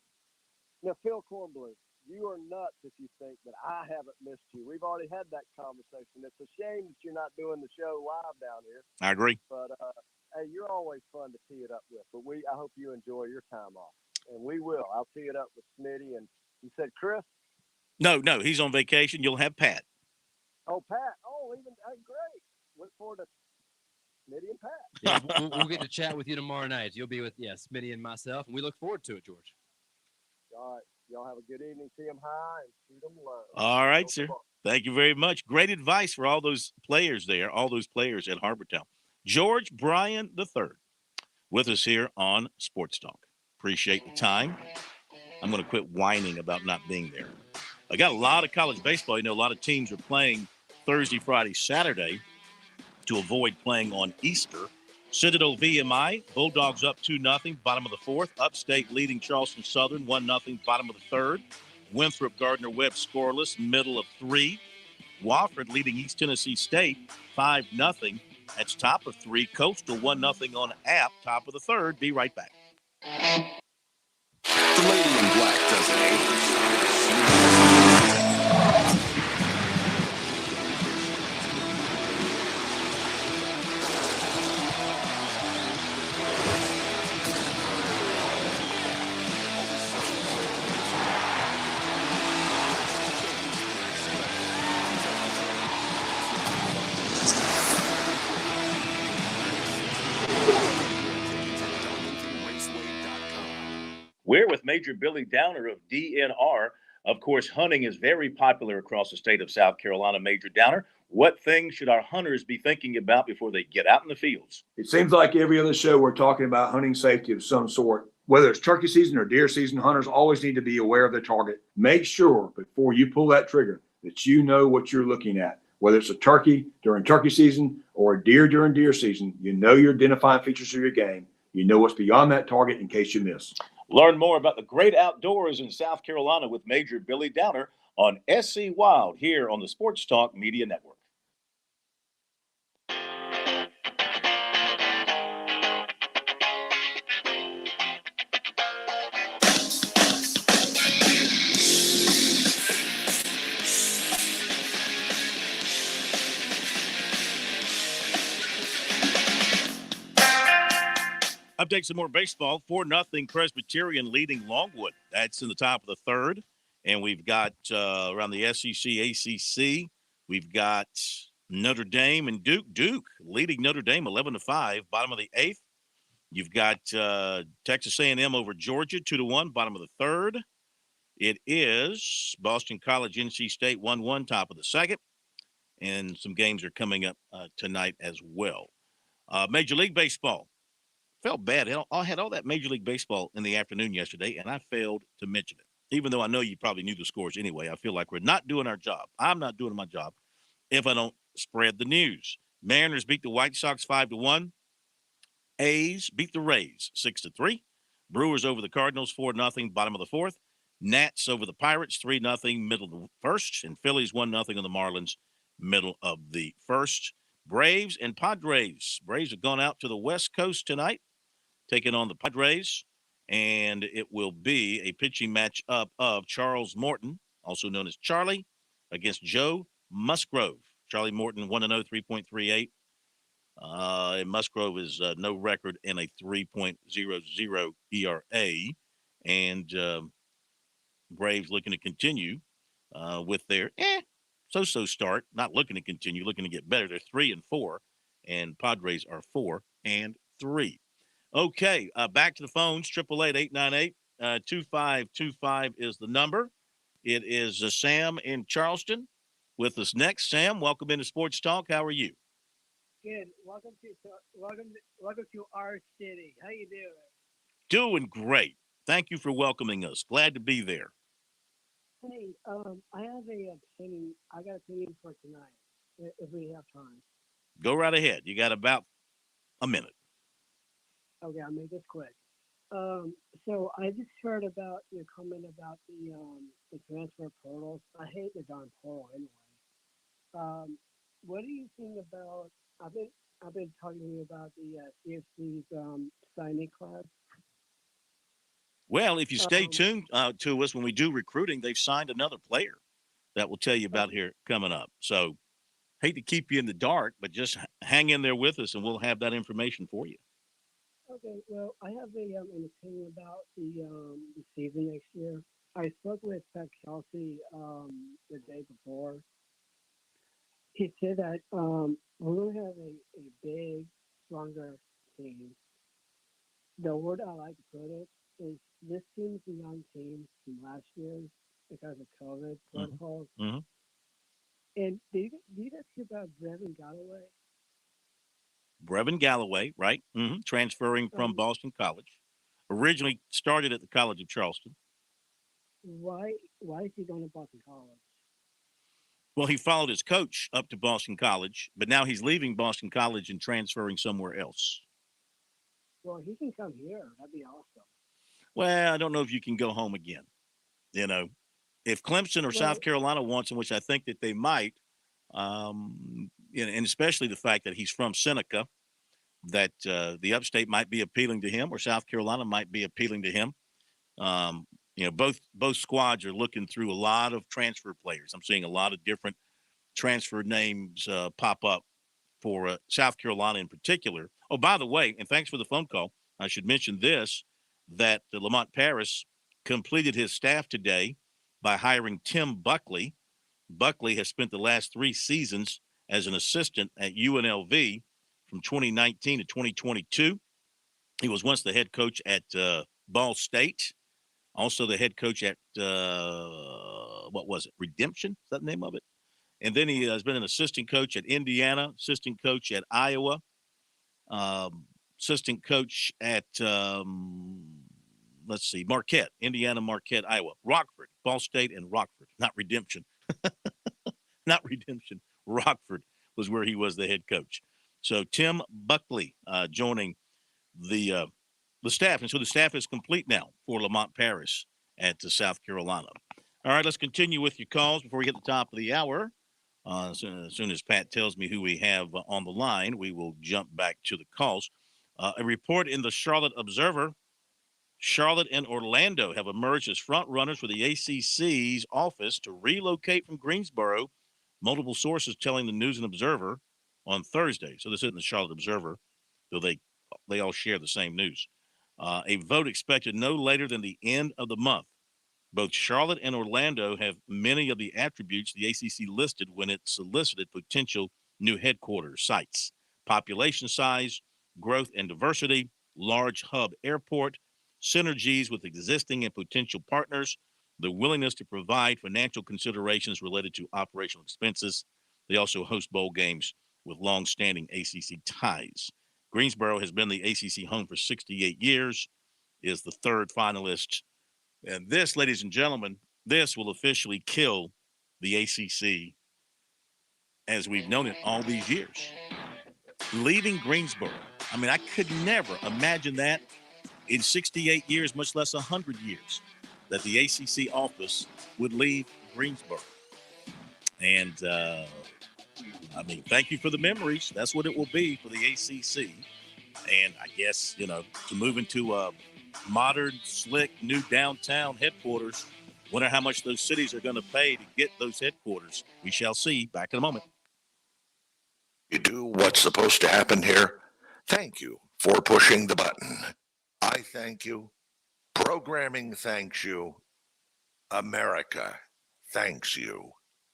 Now, Phil Kornblum, you are nuts if you think that I haven't missed you. We've already had that conversation. It's a shame that you're not doing the show live down here. I agree. But, hey, you're always fun to tee it up with. But I hope you enjoy your time off. And we will. I'll tee it up with Smitty. And you said Chris? No, he's on vacation. You'll have Pat. Oh, Pat. Oh, even great. Look forward to Smitty and Pat. Yeah, we'll get to chat with you tomorrow night. You'll be with, Smitty and myself, and we look forward to it, George. All right. Y'all have a good evening. See them high and shoot them low. All right, sir. Thank you very much. Great advice for all those players there, all those players at Harbortown. George Bryan III with us here on Sports Talk. Appreciate the time. I'm going to quit whining about not being there. I got a lot of college baseball. You know, a lot of teams are playing Thursday, Friday, Saturday to avoid playing on Easter. Citadel VMI, Bulldogs up 2-0, bottom of the fourth. Upstate leading Charleston Southern 1-0, bottom of the third. Winthrop Gardner-Webb scoreless, middle of three. Wofford leading East Tennessee State 5-0. That's top of three. Coastal 1-0 on App, top of the third. Be right back. The lady in black doesn't age. We're with Major Billy Downer of DNR. Of course, hunting is very popular across the state of South Carolina. Major Downer, what things should our hunters be thinking about before they get out in the fields? It seems like every other show we're talking about hunting safety of some sort. Whether it's turkey season or deer season, hunters always need to be aware of their target. Make sure before you pull that trigger that you know what you're looking at. Whether it's a turkey during turkey season or a deer during deer season, you know your identifying features of your game. You know what's beyond that target in case you miss. Learn more about the great outdoors in South Carolina with Major Billy Downer on SC Wild here on the Sports Talk Media Network. Update some more baseball. 4-0 Presbyterian leading Longwood. That's in the top of the third. And we've got around the SEC, ACC, we've got Notre Dame and Duke. Duke leading Notre Dame 11-5, bottom of the eighth. You've got Texas A&M over Georgia 2-1, bottom of the third. It is Boston College, NC State 1-1, top of the second. And some games are coming up tonight as well. Major League Baseball. Felt bad. I had all that Major League Baseball in the afternoon yesterday, and I failed to mention it. Even though I know you probably knew the scores anyway, I feel like we're not doing our job. I'm not doing my job if I don't spread the news. Mariners beat the White Sox 5-1. A's beat the Rays 6-3. Brewers over the Cardinals 4-0, bottom of the fourth. Nats over the Pirates, 3-0, middle of the first. And Phillies, 1-0 on the Marlins, middle of the first. Braves and Padres. Braves have gone out to the West Coast tonight, taking on the Padres. And it will be a pitching matchup of Charles Morton, also known as Charlie, against Joe Musgrove. Charlie Morton, 1-0, 3.38. And Musgrove is no record in a 3.00 ERA. And Braves looking to continue with their so-so start. Not looking to continue, looking to get better. They're 3-4, and Padres are 4-3. Okay, back to the phones. 888-898-2525 is the number. It is Sam in Charleston with us next. Sam, welcome into Sports Talk. How are you? Good. Welcome to our city. How you doing? Doing great. Thank you for welcoming us. Glad to be there. Hey, I have a opinion. I got a opinion for tonight, if we have time. Go right ahead. You got about a minute. Okay, I'll make this quick. So I just heard about your comment about the transfer portals. I hate the darn portal anyway. What do you think about? I've been talking to you about the CFC's signing class. Well, if you stay tuned to us when we do recruiting, they've signed another player that we'll tell you about here coming up. So hate to keep you in the dark, but just hang in there with us and we'll have that information for you. Okay, well, I have an opinion about the season next year. I spoke with Pat Kelsey the day before. He said that we're going to have a big, stronger team. The word I like to put it is this team's a young team from last year because of COVID protocols. Mm-hmm. And do you guys hear about Brevin Galloway? Brevin Galloway, right? Mm-hmm. Transferring from Boston College. Originally started at the College of Charleston. Why is he going to Boston College? Well, he followed his coach up to Boston College, but now he's leaving Boston College and transferring somewhere else. Well, he can come here. That'd be awesome. Well, I don't know if you can go home again. You know, if Clemson or South Carolina wants him, which I think that they might, and especially the fact that he's from Seneca, that the upstate might be appealing to him or South Carolina might be appealing to him. Both squads are looking through a lot of transfer players. I'm seeing a lot of different transfer names pop up for South Carolina in particular. Oh, by the way, and thanks for the phone call. I should mention this, that Lamont Paris completed his staff today by hiring Tim Buckley. Buckley has spent the last 3 seasons as an assistant at UNLV from 2019 to 2022. He was once the head coach at Ball State, also the head coach at, Redemption? Is that the name of it? And then he has been an assistant coach at Indiana, assistant coach at Iowa, assistant coach at, Marquette, Indiana, Marquette, Iowa, Rockford, Ball State, and Rockford, not Redemption. Not Redemption. Rockford was where he was the head coach. So Tim Buckley joining the staff. And so the staff is complete now for Lamont Paris at South Carolina. All right, let's continue with your calls before we get to the top of the hour. As soon as Pat tells me who we have on the line, we will jump back to the calls. A report in the Charlotte Observer, Charlotte and Orlando have emerged as front runners for the ACC's office to relocate from Greensboro. Multiple sources telling the News and Observer on Thursday. So this isn't the Charlotte Observer, though they all share the same news. A vote expected no later than the end of the month. Both Charlotte and Orlando have many of the attributes the ACC listed when it solicited potential new headquarters sites: population size, growth and diversity, large hub airport, synergies with existing and potential partners, the willingness to provide financial considerations related to operational expenses. They also host bowl games with long-standing ACC ties. Greensboro has been the ACC home for 68 years, is the third finalist. And this, ladies and gentlemen, this will officially kill the ACC as we've known it all these years. Leaving Greensboro. I mean, I could never imagine that in 68 years, much less 100 years, that the ACC office would leave Greensboro. And, thank you for the memories. That's what it will be for the ACC. And I guess, to move into a modern, slick, new downtown headquarters, wonder how much those cities are going to pay to get those headquarters. We shall see. Back in a moment. You do what's supposed to happen here. Thank you for pushing the button. I thank you. Programming thanks you. America thanks you.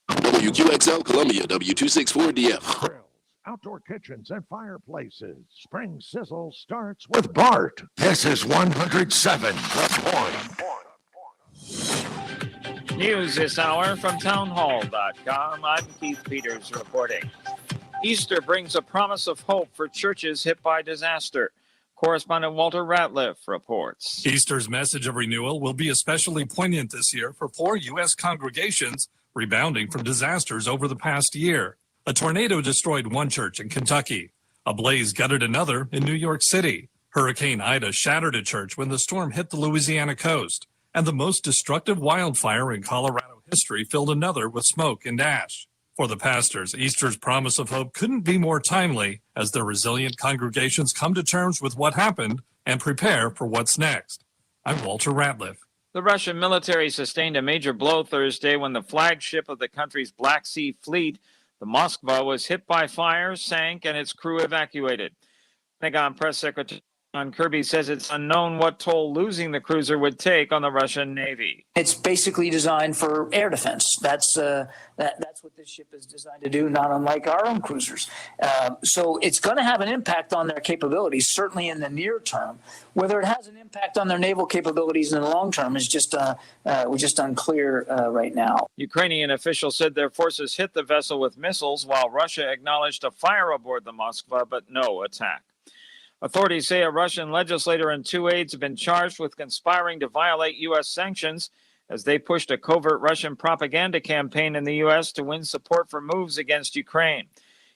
WQXL Columbia, W264DF. Grills, outdoor kitchens, and fireplaces. Spring sizzle starts with Bart. This is 107 The Point. News this hour from townhall.com. I'm Keith Peters reporting. Easter brings a promise of hope for churches hit by disaster. Correspondent Walter Ratliff reports. Easter's message of renewal will be especially poignant this year for poor U.S. congregations rebounding from disasters over the past year. A tornado destroyed one church in Kentucky. A blaze gutted another in New York City. Hurricane Ida shattered a church when the storm hit the Louisiana coast. And the most destructive wildfire in Colorado history filled another with smoke and ash. For the pastors, Easter's promise of hope couldn't be more timely as their resilient congregations come to terms with what happened and prepare for what's next. I'm Walter Ratliff. The Russian military sustained a major blow Thursday when the flagship of the country's Black Sea Fleet, the Moskva, was hit by fire, sank, and its crew evacuated. Pentagon Press Secretary John Kirby says it's unknown what toll losing the cruiser would take on the Russian Navy. It's basically designed for air defense. That's what this ship is designed to do, not unlike our own cruisers. So it's going to have an impact on their capabilities, certainly in the near term. Whether it has an impact on their naval capabilities in the long term is just unclear right now. Ukrainian officials said their forces hit the vessel with missiles, while Russia acknowledged a fire aboard the Moskva, but no attack. Authorities say a Russian legislator and two aides have been charged with conspiring to violate U.S. sanctions as they pushed a covert Russian propaganda campaign in the U.S. to win support for moves against Ukraine.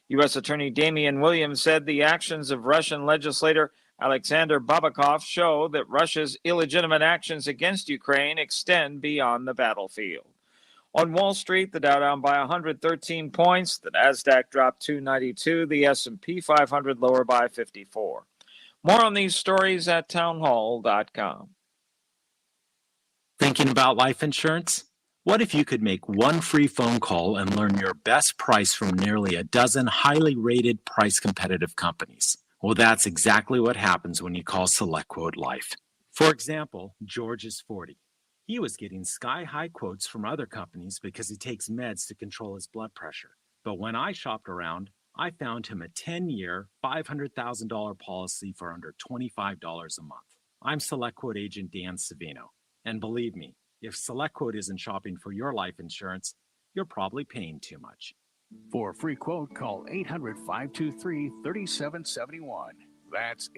U.S. Attorney Damian Williams said the actions of Russian legislator Alexander Babakov show that Russia's illegitimate actions against Ukraine extend beyond the battlefield. On Wall Street, the Dow down by 113 points, the Nasdaq dropped 292, the S&P 500 lower by 54. More on these stories at townhall.com. Thinking about life insurance? What if you could make one free phone call and learn your best price from nearly a dozen highly rated, price competitive companies? Well, that's exactly what happens when you call SelectQuote Life. For example, George is 40. He was getting sky-high quotes from other companies because he takes meds to control his blood pressure. But when I shopped around, I found him a 10-year, $500,000 policy for under $25 a month. I'm SelectQuote agent Dan Savino. And believe me, if SelectQuote isn't shopping for your life insurance, you're probably paying too much. For a free quote, call 800-523-3771. That's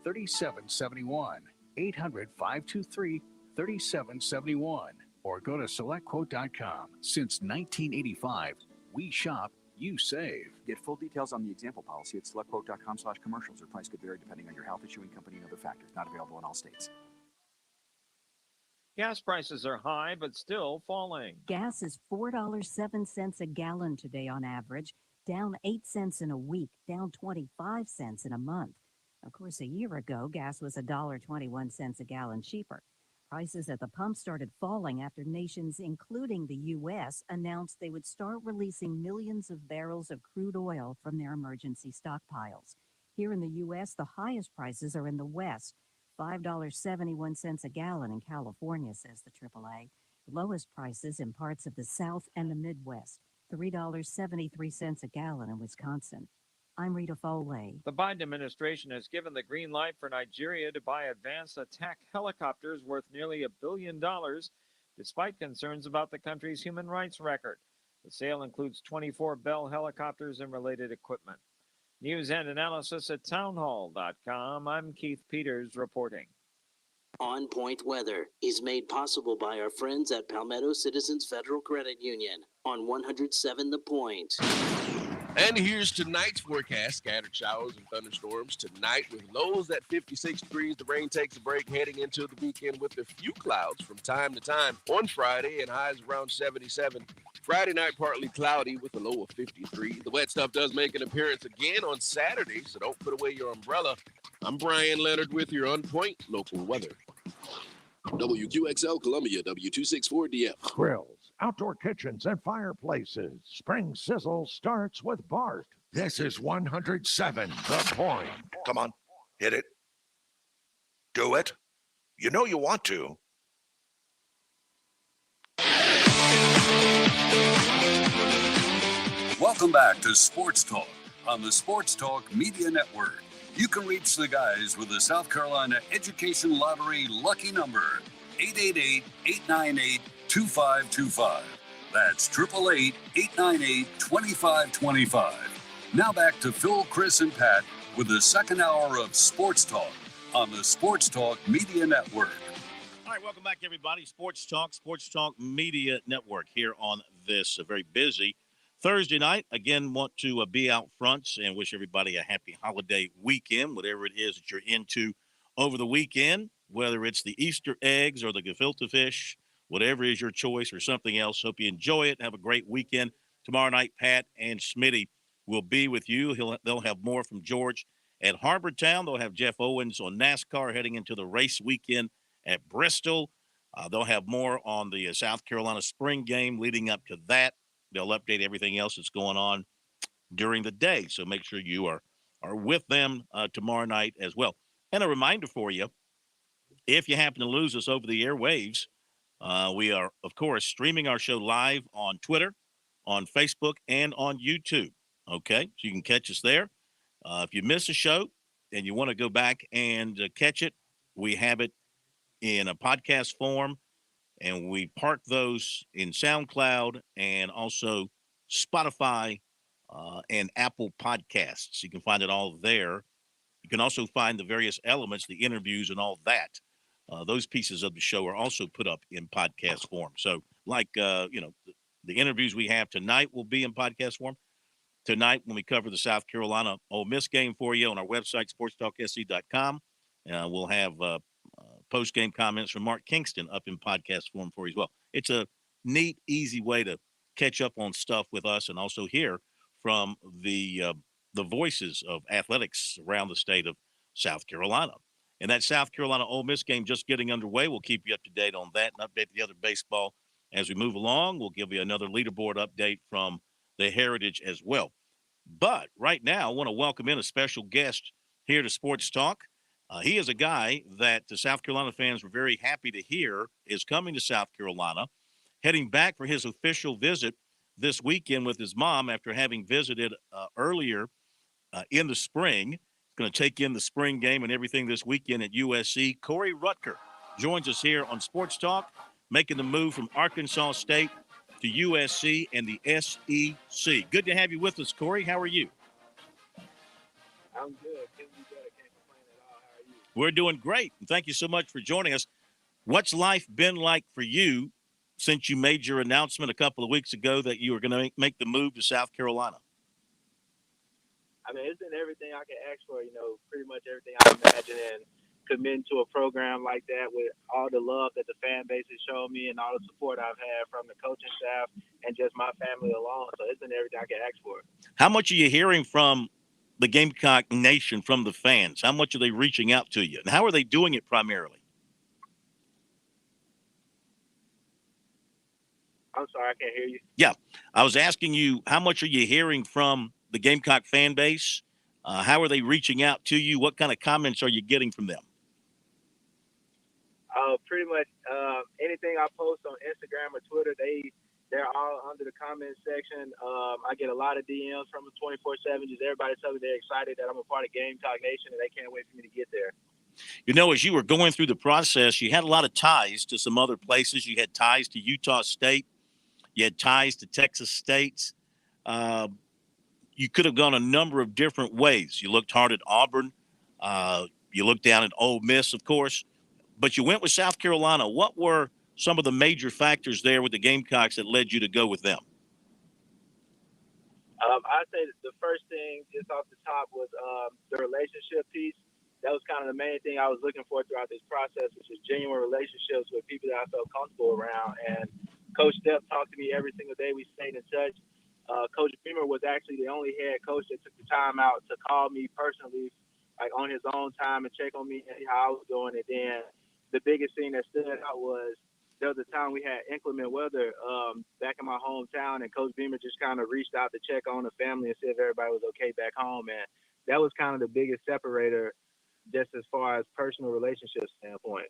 800-523-3771. 800-523-3771. Or go to SelectQuote.com. Since 1985, we shop, you save. Get full details on the example policy at SelectQuote.com/commercials. Or price could vary depending on your health, issuing company, and other factors. Not available in all states. Gas prices are high, but still falling. Gas is $4.07 a gallon today on average, down 8 cents in a week, down 25 cents in a month. Of course, a year ago, gas was $1.21 a gallon cheaper. Prices at the pump started falling after nations, including the U.S., announced they would start releasing millions of barrels of crude oil from their emergency stockpiles. Here in the U.S., the highest prices are in the West, $5.71 a gallon in California, says the AAA. Lowest prices in parts of the South and the Midwest, $3.73 a gallon in Wisconsin. I'm Rita Foley. The Biden administration has given the green light for Nigeria to buy advanced attack helicopters worth nearly $1 billion, despite concerns about the country's human rights record. The sale includes 24 Bell helicopters and related equipment. News and analysis at townhall.com. I'm Keith Peters reporting. On Point Weather is made possible by our friends at Palmetto Citizens Federal Credit Union on 107 The Point. And here's tonight's forecast. Scattered showers and thunderstorms tonight with lows at 56 degrees. The rain takes a break heading into the weekend with a few clouds from time to time on Friday and highs around 77. Friday night, partly cloudy with a low of 53. The wet stuff does make an appearance again on Saturday, so don't put away your umbrella. I'm Brian Leonard with your On Point local weather. WQXL Columbia, W264DF. Grills, outdoor kitchens, and fireplaces. Spring Sizzle starts with Bart. This is 107 The Point. Come on, hit it. Do it. You know you want to. Welcome back to Sports Talk on the Sports Talk Media Network. You can reach the guys with the South Carolina Education Lottery lucky number, 888-898-2525. That's 888-898-2525. Now back to Phil, Chris, and Pat with the second hour of Sports Talk on the Sports Talk Media Network. All right, welcome back, everybody. Sports Talk Media Network here on this very busy Thursday night. Again, want to be out front and wish everybody a happy holiday weekend, whatever it is that you're into over the weekend, whether it's the Easter eggs or the gefilte fish, whatever is your choice or something else. Hope you enjoy it. Have a great weekend. Tomorrow night, Pat and Smitty will be with you. They'll have more from George at Harbor Town. They'll have Jeff Owens on NASCAR heading into the race weekend at Bristol. They'll have more on the South Carolina spring game leading up to that. They'll update everything else that's going on during the day. So make sure you are with them tomorrow night as well. And a reminder for you, if you happen to lose us over the airwaves, we are, of course, streaming our show live on Twitter, on Facebook, and on YouTube. Okay, so you can catch us there. If you miss a show and you want to go back and catch it, we have it in a podcast form. And we park those in SoundCloud and also Spotify and Apple Podcasts. You can find it all there. You can also find the various elements, the interviews and all that. Those pieces of the show are also put up in podcast form. So like, the interviews we have tonight will be in podcast form. Tonight, when we cover the South Carolina Ole Miss game for you on our website, SportsTalkSC.com, we'll have post-game comments from Mark Kingston up in podcast form for you as well. It's a neat, easy way to catch up on stuff with us and also hear from the voices of athletics around the state of South Carolina. And that South Carolina Ole Miss game just getting underway. We'll keep you up to date on that and update the other baseball as we move along. We'll give you another leaderboard update from the Heritage as well. But right now, I want to welcome in a special guest here to Sports Talk. He is a guy that the South Carolina fans were very happy to hear is coming to South Carolina, heading back for his official visit this weekend with his mom after having visited earlier in the spring. He's going to take in the spring game and everything this weekend at USC. Corey Rutker joins us here on Sports Talk, making the move from Arkansas State to USC and the SEC. Good to have you with us, Corey. How are you? I'm good. We're doing great. Thank you so much for joining us. What's life been like for you since you made your announcement a couple of weeks ago that you were going to make the move to South Carolina? I mean, it's been everything I could ask for, pretty much everything I imagine, and committing to a program like that with all the love that the fan base has shown me and all the support I've had from the coaching staff and just my family alone. So it's been everything I could ask for. How much are you hearing from the Gamecock Nation, from the fans? How much are they reaching out to you? And how are they doing it primarily? I'm sorry, I can't hear you. Yeah, I was asking you, how much are you hearing from the Gamecock fan base? How are they reaching out to you? What kind of comments are you getting from them? Pretty much anything I post on Instagram or Twitter, they're all under the comment section. I get a lot of DMs from them 24/7. Just everybody telling me they're excited that I'm a part of Gamecock Nation and they can't wait for me to get there. As you were going through the process, you had a lot of ties to some other places. You had ties to Utah State. You had ties to Texas State. You could have gone a number of different ways. You looked hard at Auburn. You looked down at Ole Miss, of course. But you went with South Carolina. What were some of the major factors there with the Gamecocks that led you to go with them? I'd say that the first thing just off the top was the relationship piece. That was kind of the main thing I was looking for throughout this process, which is genuine relationships with people that I felt comfortable around. And Coach Stepp talked to me every single day. We stayed in touch. Coach Beamer was actually the only head coach that took the time out to call me personally, like on his own time, and check on me and see how I was doing. And then the biggest thing that stood out was there was a time we had inclement weather back in my hometown, and Coach Beamer just kind of reached out to check on the family and see if everybody was okay back home. And that was kind of the biggest separator just as far as personal relationship standpoint.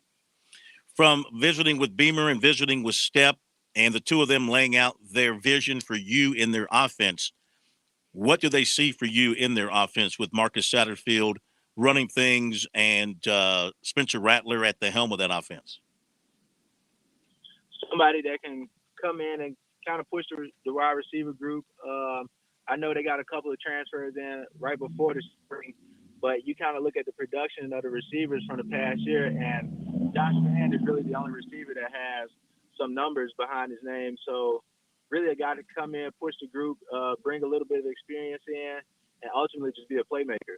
From visiting with Beamer and visiting with Stepp and the two of them laying out their vision for you in their offense, what do they see for you in their offense with Marcus Satterfield running things and Spencer Rattler at the helm of that offense? Somebody that can come in and kind of push the wide receiver group. I know they got a couple of transfers in right before the spring, but you kind of look at the production of the receivers from the past year, and Josh Mann is really the only receiver that has some numbers behind his name. So really a guy to come in, push the group, bring a little bit of experience in, and ultimately just be a playmaker.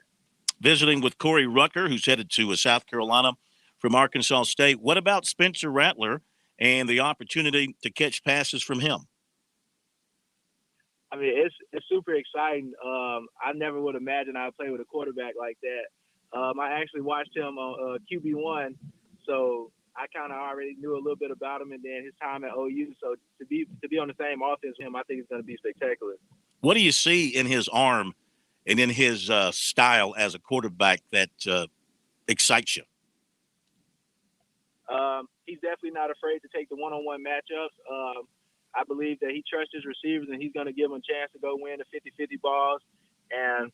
Visiting with Corey Rucker, who's headed to South Carolina from Arkansas State. What about Spencer Rattler and the opportunity to catch passes from him? I mean, it's super exciting. I never would imagine I'd play with a quarterback like that. I actually watched him on QB1, so I kind of already knew a little bit about him, and then his time at OU. So to be on the same offense with him, I think it's going to be spectacular. What do you see in his arm and in his style as a quarterback that excites you? He's definitely not afraid to take the one-on-one matchups. I believe that he trusts his receivers, and he's going to give them a chance to go win the 50-50 balls. And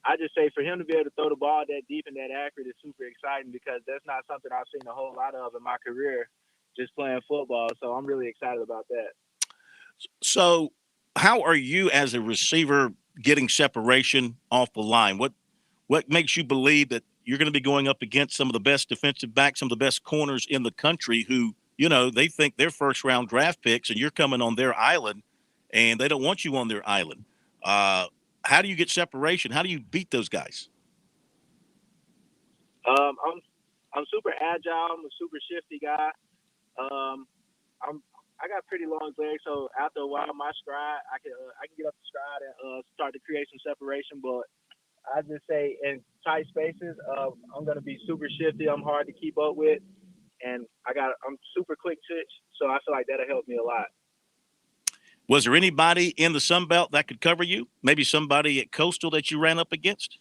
I just say for him to be able to throw the ball that deep and that accurate is super exciting, because that's not something I've seen a whole lot of in my career just playing football. So I'm really excited about that. So how are you as a receiver getting separation off the line? What makes you believe that you're going to be going up against some of the best defensive backs, some of the best corners in the country who, you know, they think they're first-round draft picks, and you're coming on their island, and they don't want you on their island? How do you get separation? How do you beat those guys? I'm super agile. I'm a super shifty guy. I got pretty long legs, so after a while, my stride, I can get up the stride and start to create some separation. But I just say in tight spaces, I'm gonna be super shifty. I'm hard to keep up with, and I'm super quick twitch, so I feel like that'll help me a lot. Was there anybody in the Sun Belt that could cover you? Maybe somebody at Coastal that you ran up against?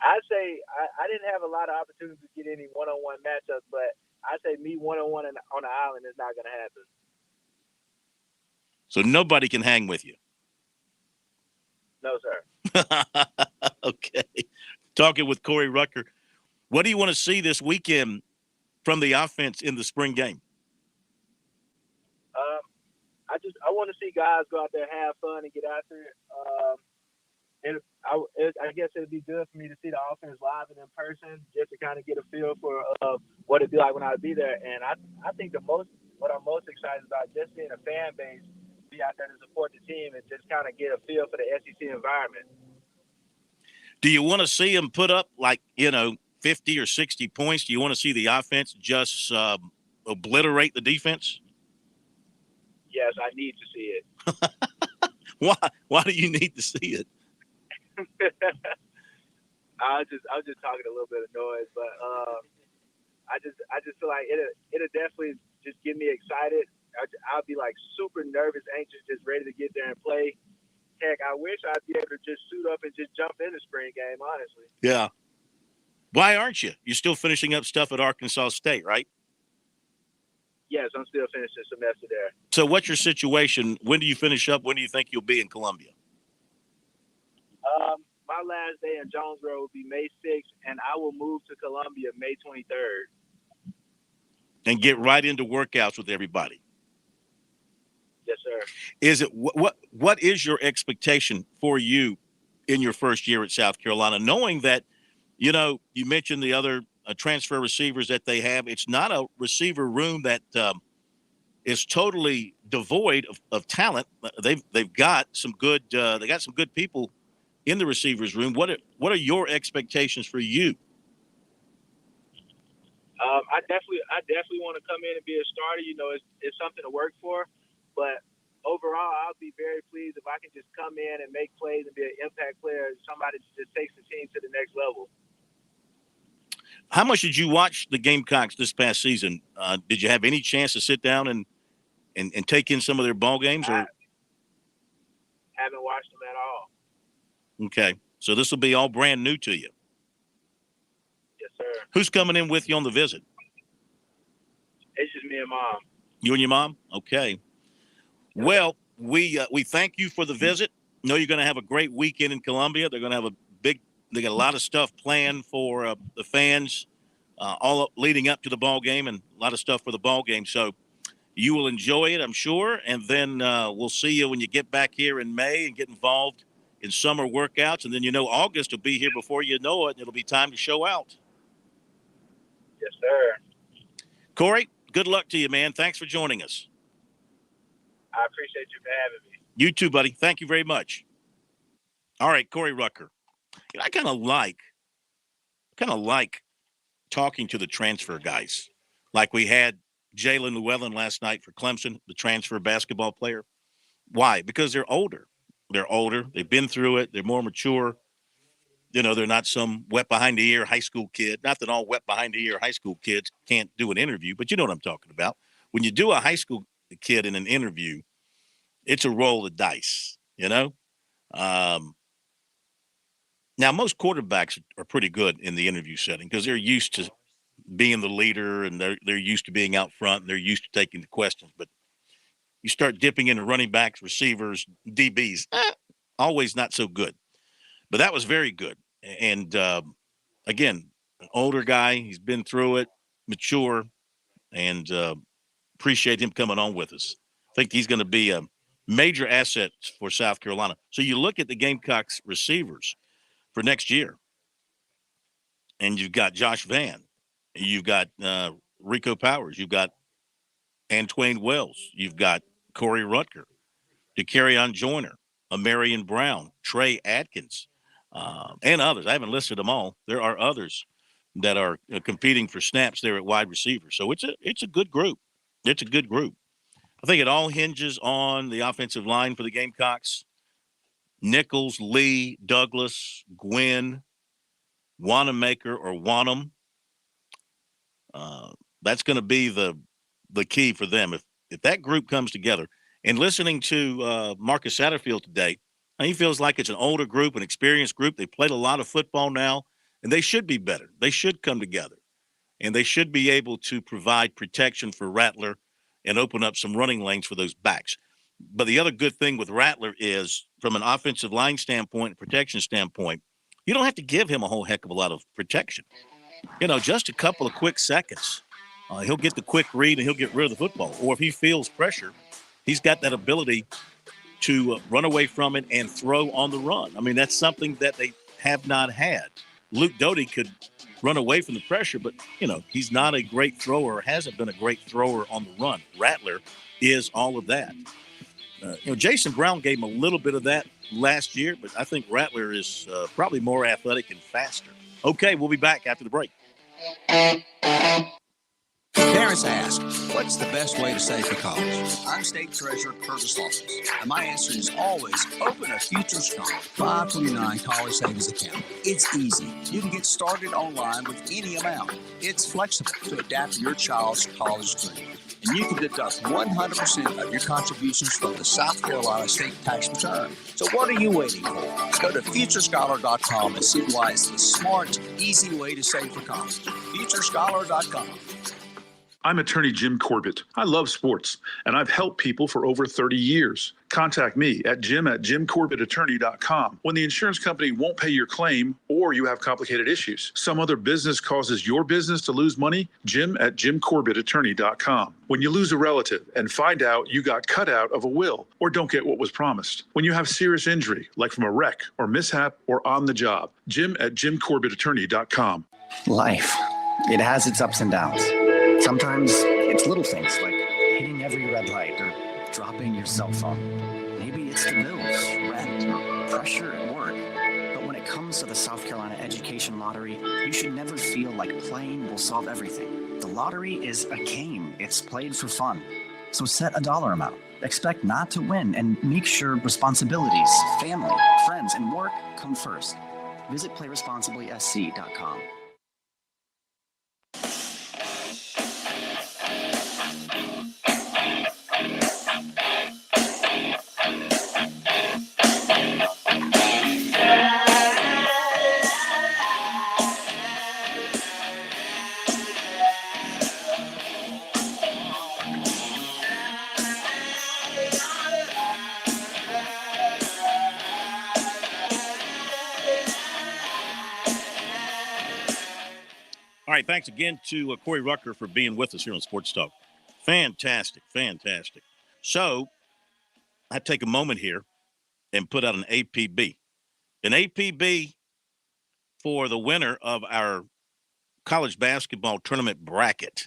I'd say I didn't have a lot of opportunities to get any one-on-one matchups, but I'd say me one-on-one on the island is not going to happen. So nobody can hang with you? No, sir. Okay. Talking with Corey Rucker. What do you want to see this weekend from the offense in the spring game? I want to see guys go out there, have fun, and get after it. I guess it'd be good for me to see the offense live and in person, just to kind of get a feel for what it'd be like when I'd be there. And I think what I'm most excited about, just being a fan base, be out there to support the team and just kind of get a feel for the SEC environment. Do you want to see them put up 50 or 60 points? Do you want to see the offense just obliterate the defense? Yes, I need to see it. Why do you need to see it? I was just talking a little bit of noise, but I just feel like it'll definitely just get me excited. I'll be like super nervous, anxious, just ready to get there and play. Heck, I wish I'd be able to just suit up and just jump in the spring game, honestly. Yeah. Why aren't you? You're still finishing up stuff at Arkansas State, right? Yes, I'm still finishing the semester there. So what's your situation? When do you finish up? When do you think you'll be in Columbia? My last day in Jonesboro will be May 6th, and I will move to Columbia May 23rd. And get right into workouts with everybody. Yes, sir. Is it what is your expectation for you in your first year at South Carolina, knowing that, you mentioned the other transfer receivers that they have? It's not a receiver room that is totally devoid of talent. They've got some good people in the receivers room. What are your expectations for you? I definitely want to come in and be a starter. You know, it's something to work for, but overall, I'll be very pleased if I can just come in and make plays and be an impact player, somebody that just takes the team to the next level. How much did you watch the Gamecocks this past season? Did you have any chance to sit down and take in some of their ball games? Or haven't watched them at all. Okay, so this will be all brand new to you. Yes, sir. Who's coming in with you on the visit? It's just me and Mom. You and your mom? Okay. Well, we thank you for the visit. Know you're going to have a great weekend in Columbia. They're going to have they got a lot of stuff planned for the fans, all leading up to the ball game, and a lot of stuff for the ball game. So you will enjoy it, I'm sure. And then we'll see you when you get back here in May and get involved in summer workouts. And then, August will be here before you know it, and it'll be time to show out. Yes, sir. Corey, good luck to you, man. Thanks for joining us. I appreciate you for having me. You too, buddy. Thank you very much. All right, Corey Rucker. I kind of like talking to the transfer guys. Like we had Jalen Llewellyn last night for Clemson, the transfer basketball player. Why? Because they're older. They're older. They've been through it. They're more mature. They're not some wet behind the ear high school kid. Not that all wet behind the ear high school kids can't do an interview, but you know what I'm talking about. When you do a high school kid in an interview, it's a roll of dice, Now, most quarterbacks are pretty good in the interview setting because they're used to being the leader and they're used to being out front and they're used to taking the questions. But you start dipping into running backs, receivers, DBs, always not so good. But that was very good. And, again, an older guy, he's been through it, mature, and appreciate him coming on with us. I think he's going to be a major asset for South Carolina. So you look at the Gamecocks receivers for next year, and you've got Josh Vann, you've got Rico Powers, you've got Antwain Wells, you've got Corey Rutger, DeCarrion Joyner, Marion Brown, Trey Atkins, and others. I haven't listed them all. There are others that are competing for snaps there at wide receiver. So it's a good group. It's a good group. I think it all hinges on the offensive line for the Gamecocks. Nichols, Lee, Douglas, Gwynn, Wanamaker or Wanham. That's going to be the key for them. If that group comes together, and listening to Marcus Satterfield today, he feels like it's an older group, an experienced group. They played a lot of football now, and they should be better. They should come together, and they should be able to provide protection for Rattler and open up some running lanes for those backs. But the other good thing with Rattler is, from an offensive line standpoint and protection standpoint, you don't have to give him a whole heck of a lot of protection. Just a couple of quick seconds. He'll get the quick read and he'll get rid of the football. Or if he feels pressure, he's got that ability to run away from it and throw on the run. I mean, that's something that they have not had. Luke Doty could run away from the pressure, but, he's not a great thrower or hasn't been a great thrower on the run. Rattler is all of that. Jason Brown gave him a little bit of that last year, but I think Rattler is probably more athletic and faster. Okay, we'll be back after the break. Parents ask, what's the best way to save for college? I'm State Treasurer Curtis Lawson, and my answer is always open a Future Scholar 529 college savings account. It's easy. You can get started online with any amount. It's flexible to adapt to your child's college dream. And you can deduct 100% of your contributions from the South Carolina state tax return. So what are you waiting for? Go to FutureScholar.com and see why it's the smart, easy way to save for college. FutureScholar.com. I'm attorney Jim Corbett. I love sports, and I've helped people for over 30 years. Contact me at jim@jimcorbettattorney.com when the insurance company won't pay your claim or you have complicated issues. Some other business causes your business to lose money, jim@jimcorbettattorney.com. When you lose a relative and find out you got cut out of a will or don't get what was promised. When you have serious injury, like from a wreck or mishap or on the job, jim@jimcorbettattorney.com. Life, it has its ups and downs. Sometimes it's little things like hitting every red red light or dropping your cell phone. Maybe it's the bills, rent, or pressure at work. But when it comes to the South Carolina Education Lottery, you should never feel like playing will solve everything. The lottery is a game. It's played for fun. So set a dollar amount. Expect not to win and make sure responsibilities, family, friends, and work come first. Visit playresponsiblysc.com. All right, thanks again to Corey Rucker for being with us here on Sports Talk. Fantastic. So I take a moment here and put out an APB. An APB for the winner of our college basketball tournament bracket,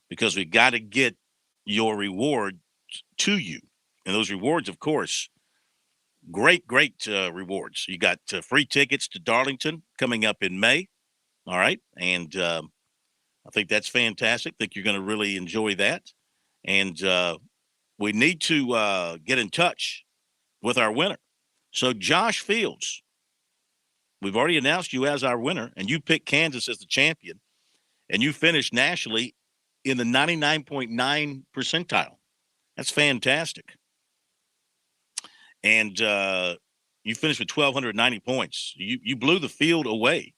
because we got to get your reward to you. And those rewards, of course, great rewards. You got free tickets to Darlington coming up in May. All right. And I think that's fantastic. I think you're going to really enjoy that. And we need to get in touch with our winner. So Josh Fields, we've already announced you as our winner, and you picked Kansas as the champion, and you finished nationally in the 99.9 percentile. That's fantastic. And you finished with 1,290 points. You blew the field away,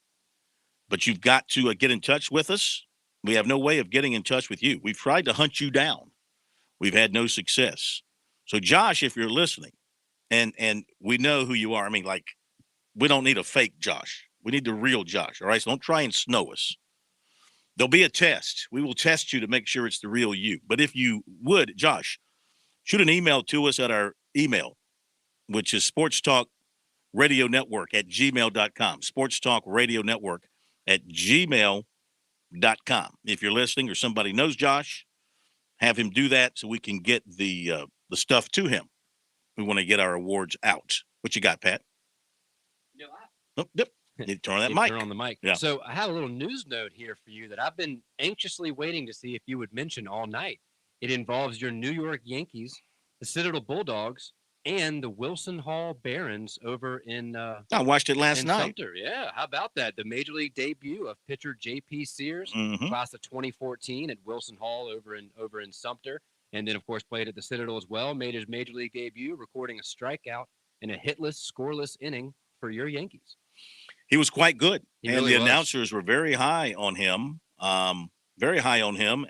but you've got to get in touch with us. We have no way of getting in touch with you. We've tried to hunt you down. We've had no success. So, Josh, if you're listening, and we know who you are. I mean, like, we don't need a fake Josh. We need the real Josh, all right? So don't try and snow us. There'll be a test. We will test you to make sure it's the real you. But if you would, Josh, shoot an email to us at our email, which is sportstalkradionetwork@gmail.com. sportstalkradionetwork@gmail.com. If you're listening or somebody knows Josh, have him do that so we can get the stuff to him. We want to get our awards out. What you got, Pat? Oh, yep. Need to turn on that mic. Turn on the mic. Yeah. So I have a little news note here for you that I've been anxiously waiting to see if you would mention all night. It involves your New York Yankees, the Citadel Bulldogs, and the Wilson Hall Barons over in I watched it last night. Sumter. Yeah, how about that? The major league debut of pitcher J.P. Sears, class of 2014 at Wilson Hall over in Sumter, and then of course played at the Citadel as well. Made his major league debut, recording a strikeout in a hitless, scoreless inning for your Yankees. He was quite good, He and really the was. announcers were very high on him,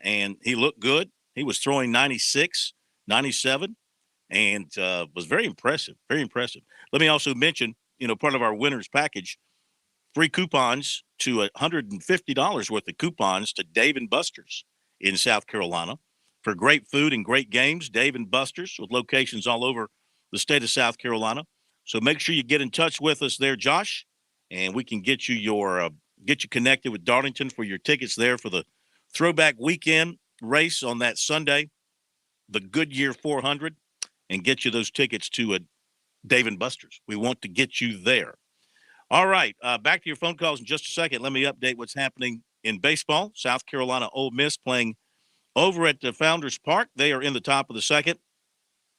and he looked good. He was throwing 96, 97, and was very impressive, very impressive. Let me also mention, part of our winners package, free coupons to $150 worth of coupons to Dave & Buster's in South Carolina for great food and great games. Dave & Buster's with locations all over the state of South Carolina. So make sure you get in touch with us there, Josh, and we can get you get you connected with Darlington for your tickets there for the Throwback Weekend race on that Sunday, the Goodyear 400, and get you those tickets to Dave & Buster's. We want to get you there. All right, back to your phone calls in just a second. Let me update what's happening in baseball. South Carolina Ole Miss playing over at the Founders Park. They are in the top of the second.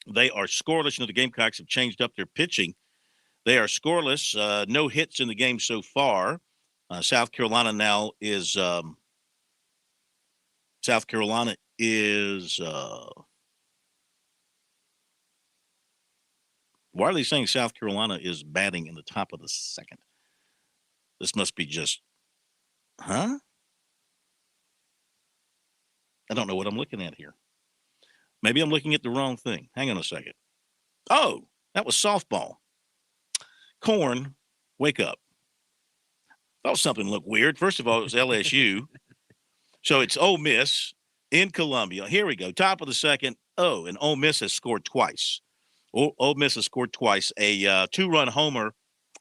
They are scoreless. The Gamecocks have changed up their pitching. They are scoreless. No hits in the game so far. South Carolina now is why are they saying South Carolina is batting in the top of the second? This must be just, I don't know what I'm looking at here. Maybe I'm looking at the wrong thing. Hang on a second. Oh, that was softball. Corn, wake up. Thought something looked weird. First of all, it was LSU. So it's Ole Miss in Columbia. Here we go. Top of the second. Oh, and Ole Miss has scored twice. Ole Miss has scored twice. A two-run homer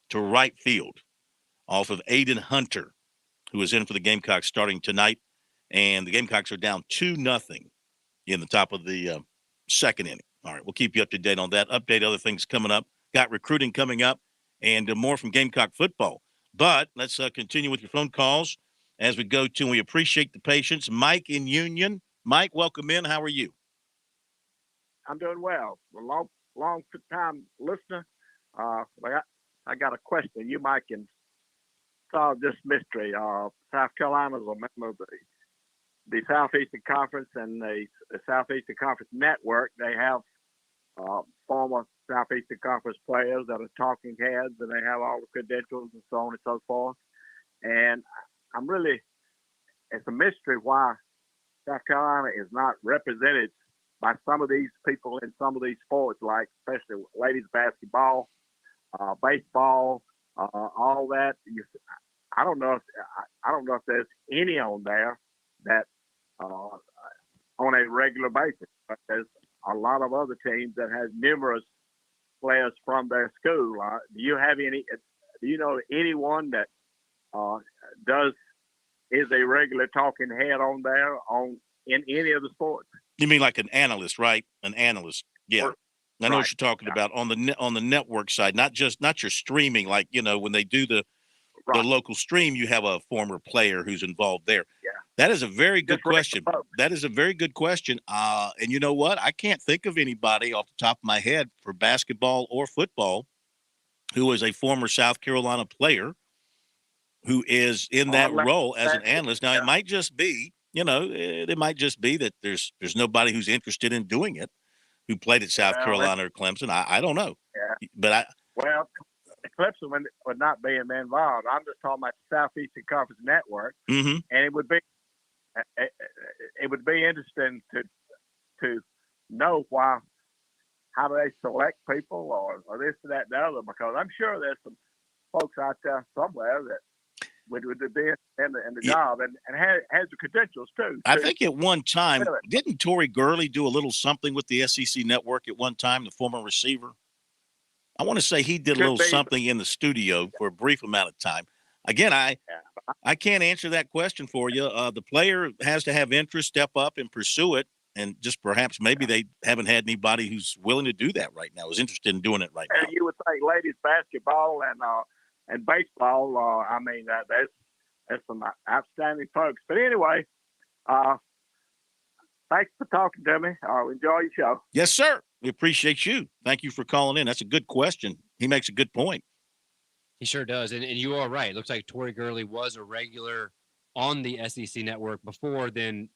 to right field off of Aiden Hunter, who is in for the Gamecocks starting tonight. And the Gamecocks are down 2-0 in the top of the second inning. All right, we'll keep you up to date on that. Update other things coming up. Got recruiting coming up and more from Gamecock football. But let's continue with your phone calls as we go to, and we appreciate the patience. Mike in Union. Mike, welcome in. How are you? I'm doing well. A long time listener. I got a question. You might can solve this mystery. South Carolina's a member of the Southeastern Conference and the Southeastern Conference Network. They have former Southeastern Conference players that are talking heads, and they have all the credentials and so on and so forth. And it's a mystery why South Carolina is not represented by some of these people in some of these sports, like especially ladies basketball, baseball, all that. I don't know if there's any on there that on a regular basis, but there's a lot of other teams that has numerous players from their school. Do you know anyone that is a regular talking head on there in any of the sports? You mean like an analyst, right? An analyst. Yeah. I know what you're talking about on the network side, not your streaming. Like, when they do the local stream, you have a former player who's involved there. Yeah. That is a very good question. That is a very good question. And you know what? I can't think of anybody off the top of my head for basketball or football who is a former South Carolina player who is in that role as an analyst. Now, it might just be, it might just be that there's nobody who's interested in doing it who played at South Carolina or Clemson. I don't know. Yeah. But Clemson would not be involved. I'm just talking about the Southeastern Conference Network, and it would be interesting to know how do they select people or this or that and the other, because I'm sure there's some folks out there somewhere that would be in the job and has the credentials too. I think at one time, didn't Tori Gurley do a little something with the SEC Network at one time, the former receiver? I want to say he did a little something in the studio for a brief amount of time. Again, I can't answer that question for you. The player has to have interest, step up and pursue it. And just perhaps maybe they haven't had anybody who's willing to do that right now, is interested in doing it right now. And you would think ladies basketball and baseball, there's some outstanding folks. But anyway, thanks for talking to me. Enjoy your show. Yes, sir. We appreciate you. Thank you for calling in. That's a good question. He makes a good point. He sure does. And you are right. It looks like Tori Gurley was a regular on the SEC network before then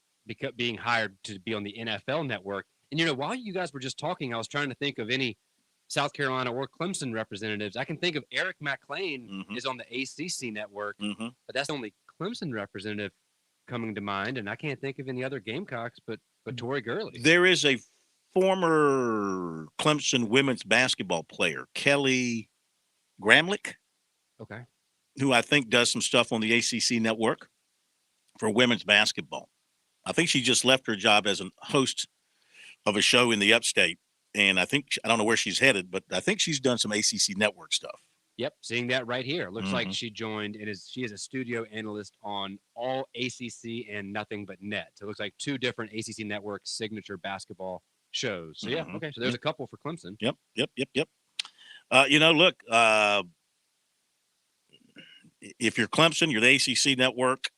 being hired to be on the NFL network. And, while you guys were just talking, I was trying to think of any South Carolina or Clemson representatives. I can think of Eric McLean is on the ACC network, but that's the only Clemson representative coming to mind. And I can't think of any other Gamecocks, but Tori Gurley. There is a former Clemson women's basketball player, Kelly Gramlich, who I think does some stuff on the ACC network for women's basketball. I think she just left her job as a host of a show in the upstate. And I don't know where she's headed, but I think she's done some ACC network stuff. Yep, seeing that right here. Looks like she joined. She is a studio analyst on all ACC and Nothing But Net. So it looks like two different ACC network signature basketball shows. So yeah, okay. So there's a couple for Clemson. Yep. Look, if you're Clemson, you're the ACC network.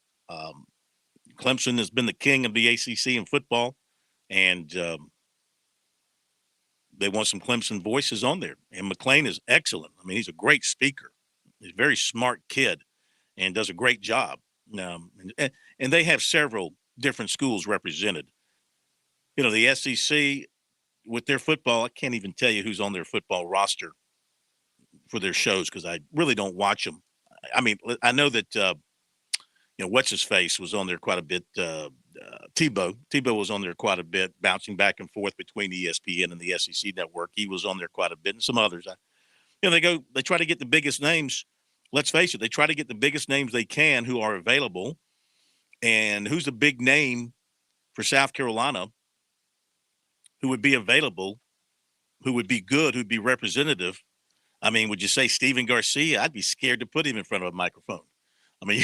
Clemson has been the king of the ACC in football, and they want some Clemson voices on there. And McLean is excellent. I mean, he's a great speaker. He's a very smart kid and does a great job. And they have several different schools represented. The SEC with their football, I can't even tell you who's on their football roster for their shows because I really don't watch them. I mean, I know that, what's his face was on there quite a bit. Tebow was on there quite a bit, bouncing back and forth between ESPN and the SEC network. He was on there quite a bit, and some others. They try to get the biggest names. Let's face it, they try to get the biggest names they can who are available. And who's the big name for South Carolina who would be available, who would be good, who'd be representative? I mean, would you say Steven Garcia? I'd be scared to put him in front of a microphone. I mean,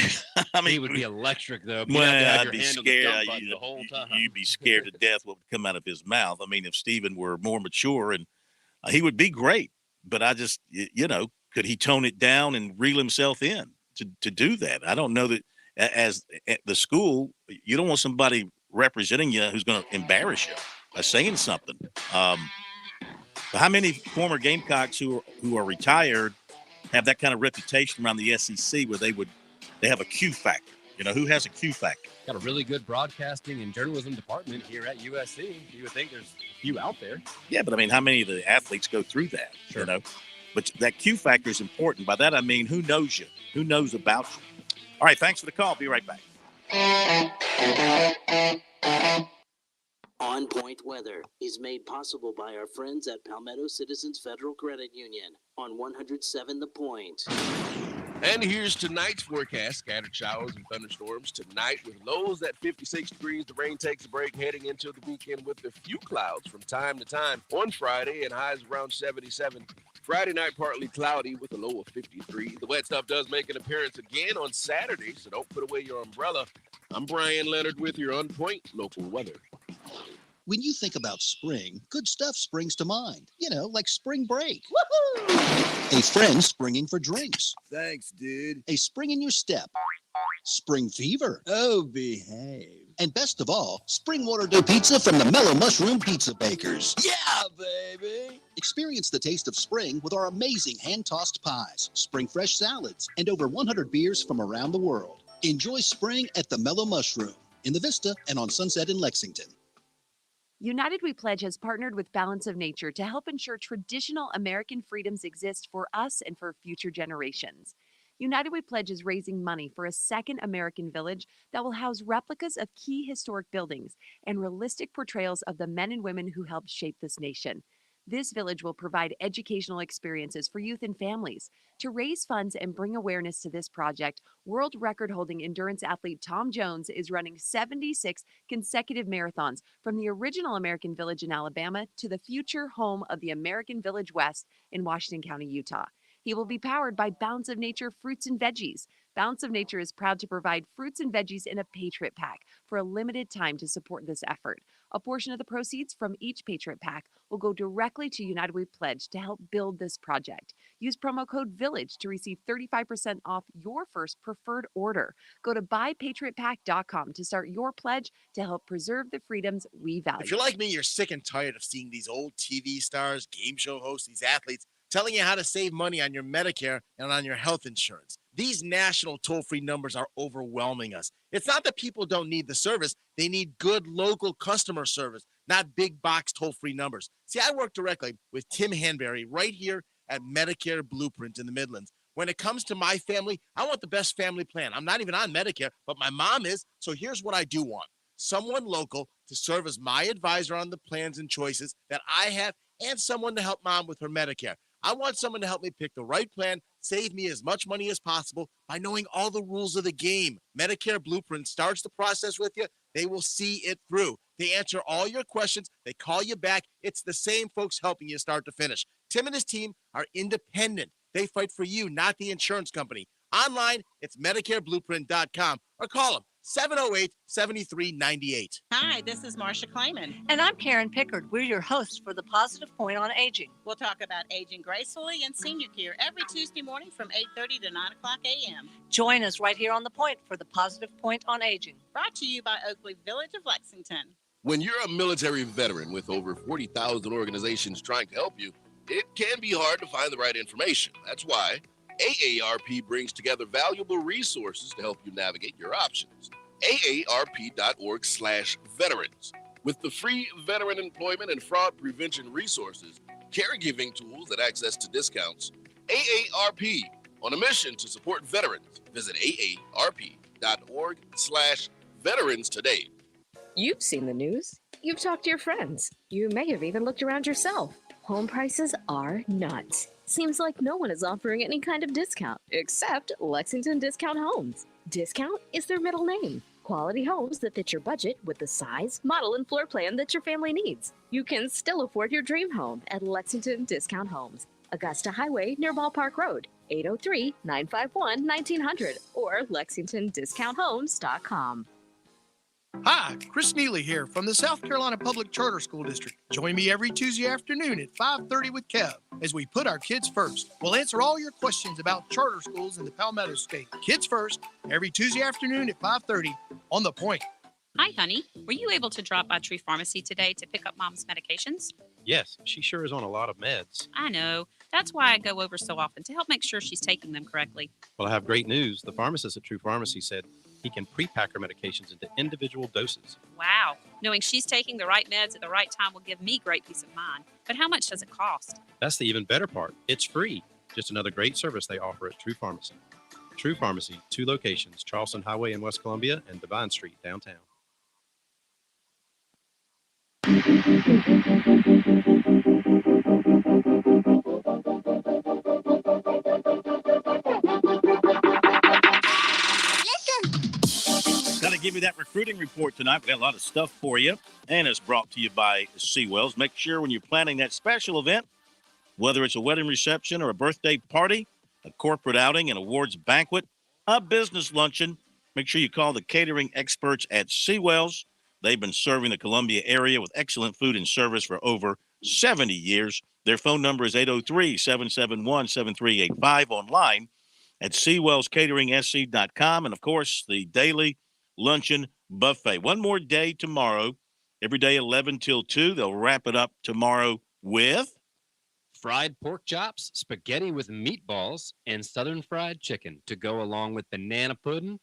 he would be electric though. Well, I'd be scared. The whole time. You'd be scared to death what would come out of his mouth. I mean, if Steven were more mature, and he would be great, but I just, could he tone it down and reel himself in to do that? I don't know that as at the school, you don't want somebody representing you who's going to embarrass you by saying something. How many former Gamecocks who are retired have that kind of reputation around the SEC where they have a Q factor? Who has a Q factor? Got a really good broadcasting and journalism department here at USC. You would think there's a few out there. Yeah, but I mean, how many of the athletes go through that? Sure. But that Q factor is important. By that, I mean, who knows you? Who knows about you? All right, thanks for the call. Be right back. On Point Weather is made possible by our friends at Palmetto Citizens Federal Credit Union on 107 The Point. And here's tonight's forecast. Scattered showers and thunderstorms tonight with lows at 56 degrees. The rain takes a break heading into the weekend with a few clouds from time to time on Friday and highs around 77. Friday night, partly cloudy with a low of 53. The wet stuff does make an appearance again on Saturday, so don't put away your umbrella. I'm Brian Leonard with your On Point local weather. When you think about spring, good stuff springs to mind. Like spring break. Woohoo! A friend springing for drinks. Thanks, dude. A spring in your step. Spring fever. Oh, behave. And best of all, spring water dough pizza from the Mellow Mushroom Pizza Bakers. Yeah, baby. Experience the taste of spring with our amazing hand-tossed pies, spring fresh salads, and over 100 beers from around the world. Enjoy spring at the Mellow Mushroom in the Vista and on Sunset in Lexington. United We Pledge has partnered with Balance of Nature to help ensure traditional American freedoms exist for us and for future generations. United We Pledge is raising money for a second American village that will house replicas of key historic buildings and realistic portrayals of the men and women who helped shape this nation. This village will provide educational experiences for youth and families. To raise funds and bring awareness to this project, world record-holding endurance athlete Tom Jones is running 76 consecutive marathons from the original American Village in Alabama to the future home of the American Village West in Washington County, Utah. He will be powered by Balance of Nature fruits and veggies. Balance of Nature is proud to provide fruits and veggies in a Patriot Pack for a limited time to support this effort. A portion of the proceeds from each Patriot Pack will go directly to United We Pledge to help build this project. Use promo code VILLAGE to receive 35% off your first preferred order. Go to buypatriotpack.com to start your pledge to help preserve the freedoms we value. If you're like me, you're sick and tired of seeing these old TV stars, game show hosts, these athletes telling you how to save money on your Medicare and on your health insurance. These national toll-free numbers are overwhelming us. It's not that people don't need the service. They need good local customer service, not big box toll-free numbers. See, I work directly with Tim Hanberry right here at Medicare Blueprint in the Midlands. When it comes to my family, I want the best family plan. I'm not even on Medicare, but my mom is. So here's what I do want. Someone local to serve as my advisor on the plans and choices that I have, and someone to help mom with her Medicare. I want someone to help me pick the right plan, save me as much money as possible by knowing all the rules of the game. Medicare Blueprint starts the process with you. They will see it through. They answer all your questions. They call you back. It's the same folks helping you start to finish. Tim and his team are independent. They fight for you, not the insurance company. Online, it's MedicareBlueprint.com or call them 708-7398. Hi, this is Marcia Clayman. And I'm Karen Pickard. We're your hosts for the Positive Point on Aging. We'll talk about aging gracefully and senior care every Tuesday morning from 8:30 to 9 o'clock a.m. Join us right here on The Point for the Positive Point on Aging. Brought to you by Oakley Village of Lexington. When you're a military veteran with over 40,000 organizations trying to help you, it can be hard to find the right information. That's why AARP brings together valuable resources to help you navigate your options. AARP.org/veterans. With the free veteran employment and fraud prevention resources, caregiving tools, and access to discounts, AARP, on a mission to support veterans. Visit AARP.org/veterans today. You've seen the news. You've talked to your friends. You may have even looked around yourself. Home prices are nuts. Seems like no one is offering any kind of discount except Lexington Discount Homes. Discount is their middle name. Quality homes that fit your budget with the size, model, and floor plan that your family needs. You can still afford your dream home at Lexington Discount Homes. Augusta Highway near Ballpark Road. 803-951-1900 or LexingtonDiscountHomes.com. Hi, Chris Neely here from the South Carolina Public Charter School District. Join me every Tuesday afternoon at 5:30 with Kev as we put our kids first. We'll answer all your questions about charter schools in the Palmetto State. Kids first, every Tuesday afternoon at 5:30 on The Point. Hi, honey. Were you able to drop by Tree Pharmacy today to pick up Mom's medications? Yes, she sure is on a lot of meds. I know. That's why I go over so often to help make sure she's taking them correctly. Well, I have great news. The pharmacist at True Pharmacy said he can pre-pack her medications into individual doses. Wow. Knowing she's taking the right meds at the right time will give me great peace of mind. But how much does it cost? That's the even better part. It's free. Just another great service they offer at True Pharmacy. True Pharmacy, 2 locations, Charleston Highway in West Columbia and Devine Street downtown. Got to give you that recruiting report tonight. We got a lot of stuff for you, and it's brought to you by Seawells. Make sure when you're planning that special event, whether it's a wedding reception or a birthday party, a corporate outing, an awards banquet, a business luncheon, make sure you call the catering experts at Seawells. They've been serving the Columbia area with excellent food and service for over 70 years. Their phone number is 803-771-7385, online at SeawellsCateringSC.com, and, of course, the daily luncheon buffet. One more day tomorrow, every day 11 till 2. They'll wrap it up tomorrow with fried pork chops, spaghetti with meatballs, and southern fried chicken to go along with banana pudding.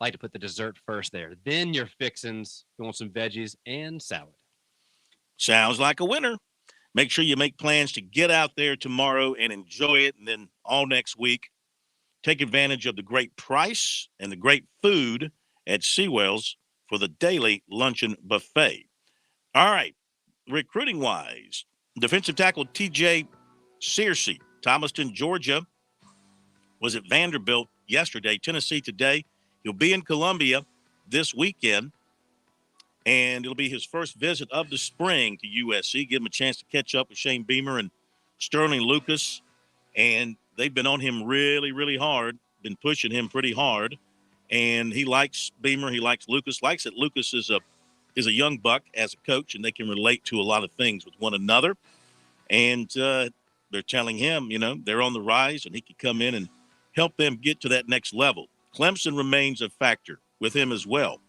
I like to put the dessert first there. Then your fixins, you want some veggies and salad. Sounds like a winner. Make sure you make plans to get out there tomorrow and enjoy it. And then all next week, take advantage of the great price and the great food at Seawells for the daily luncheon buffet. All right, recruiting-wise, defensive tackle T.J. Searcy, Thomaston, Georgia, was at Vanderbilt yesterday, Tennessee today. He'll be in Columbia this weekend, and it'll be his first visit of the spring to USC. Give him a chance to catch up with Shane Beamer and Sterling Lucas, and they've been on him really, really hard, been pushing him pretty hard, and he likes Beamer. He likes Lucas, likes that Lucas is a young buck as a coach, and they can relate to a lot of things with one another, and they're telling him, they're on the rise, and he can come in and help them get to that next level. Clemson remains a factor with him as well.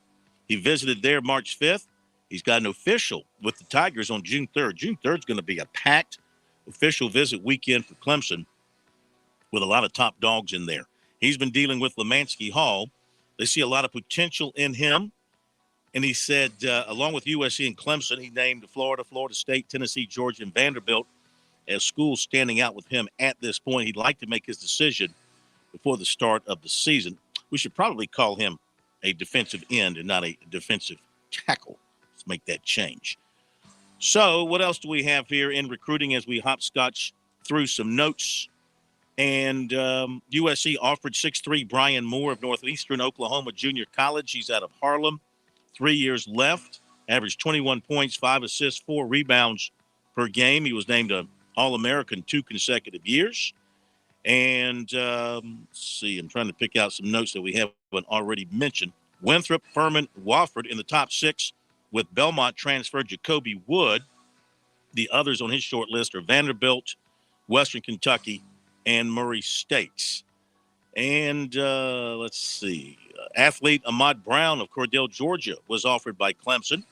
He visited there March 5th. He's got an official with the Tigers on June 3rd. June 3rd is going to be a packed official visit weekend for Clemson with a lot of top dogs in there. He's been dealing with Lemansky Hall. They see a lot of potential in him. And he said, along with USC and Clemson, he named Florida, Florida State, Tennessee, Georgia, and Vanderbilt as schools standing out with him at this point. He'd like to make his decision before the start of the season. We should probably call him a defensive end and not a defensive tackle. Let's make that change. So what else do we have here in recruiting as we hopscotch through some notes? And USC offered 6'3" Brian Moore of Northeastern Oklahoma Junior College. He's out of Harlem. 3 years left. Averaged 21 points, 5 assists, 4 rebounds per game. He was named an All-American 2 consecutive years. And let's see, I'm trying to pick out some notes that we haven't already mentioned. Winthrop, Furman, Wofford in the top 6, with Belmont transfer Jacoby Wood. The others on his short list are Vanderbilt, Western Kentucky, and Murray State. And let's see, athlete Ahmad Brown of Cordell, Georgia, was offered by Clemson.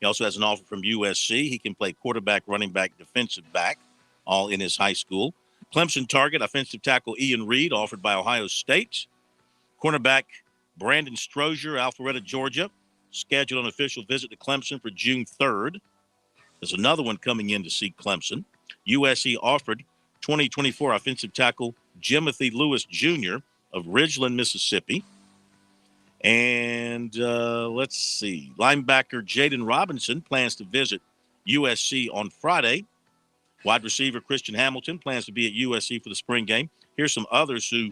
He also has an offer from USC. He can play quarterback, running back, defensive back, all in his high school. Clemson target, offensive tackle Ian Reed, offered by Ohio State. Cornerback Brandon Strozier, Alpharetta, Georgia, scheduled an official visit to Clemson for June 3rd. There's another one coming in to see Clemson. USC offered 2024 offensive tackle Jimothy Lewis Jr. of Ridgeland, Mississippi. And let's see, linebacker Jaden Robinson plans to visit USC on Friday. Wide receiver Christian Hamilton plans to be at USC for the spring game. Here's some others who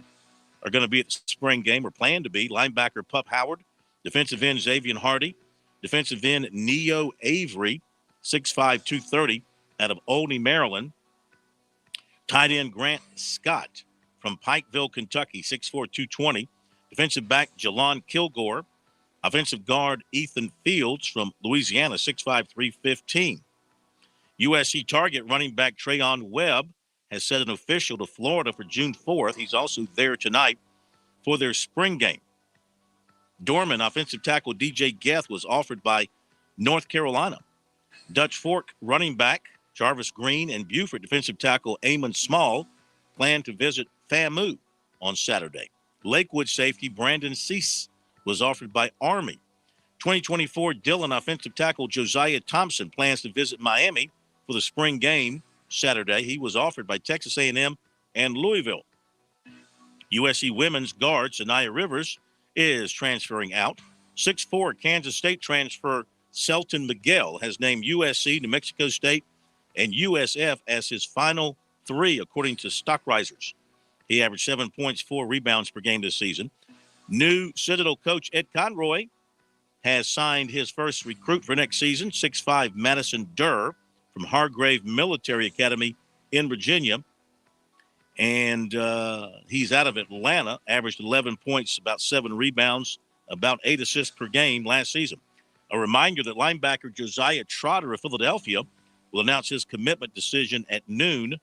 are going to be at the spring game or plan to be. Linebacker Pup Howard, defensive end Xavier Hardy, defensive end Neo Avery, 6'5", 230, out of Olney, Maryland. Tight end Grant Scott from Pikeville, Kentucky, 6'4", 220. Defensive back Jalon Kilgore. Offensive guard Ethan Fields from Louisiana, 6'5", 315. USC target running back Trayon Webb has set an official to Florida for June 4th. He's also there tonight for their spring game. Dorman offensive tackle DJ Geth was offered by North Carolina. Dutch Fork running back Jarvis Green and Buford defensive tackle Amon Small plan to visit FAMU on Saturday. Lakewood safety Brandon Cease was offered by Army. 2024 Dillon offensive tackle Josiah Thompson plans to visit Miami for the spring game Saturday. He was offered by Texas A&M and Louisville. USC women's guard Sanaya Rivers is transferring out. 6'4" Kansas State transfer Selton Miguel has named USC, New Mexico State, and USF as his final 3, according to Stock Risers. He averaged 7 points, 4 rebounds per game this season. New Citadel coach Ed Conroy has signed his first recruit for next season, 6'5" Madison Durr from Hargrave Military Academy in Virginia. And he's out of Atlanta, averaged 11 points, about 7 rebounds, about 8 assists per game last season. A reminder that linebacker Josiah Trotter of Philadelphia will announce his commitment decision at noon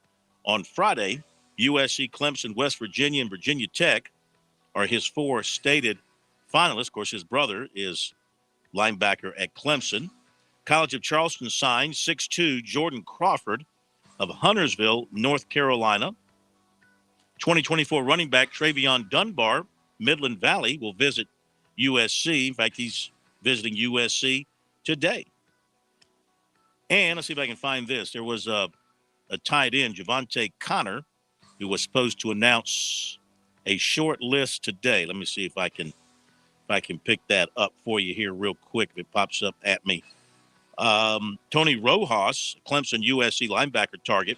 on Friday. USC, Clemson, West Virginia, and Virginia Tech are his 4 stated finalists. Of course, his brother is linebacker at Clemson. College of Charleston signed 6'2" Jordan Crawford of Huntersville, North Carolina. 2024 running back Travion Dunbar, Midland Valley, will visit USC. In fact, he's visiting USC today. And let's see if I can find this. There was a tight end, Javante Connor, who was supposed to announce a short list today. Let me see if I can pick that up for you here real quick if it pops up at me. Tony Rojas, Clemson USC linebacker target,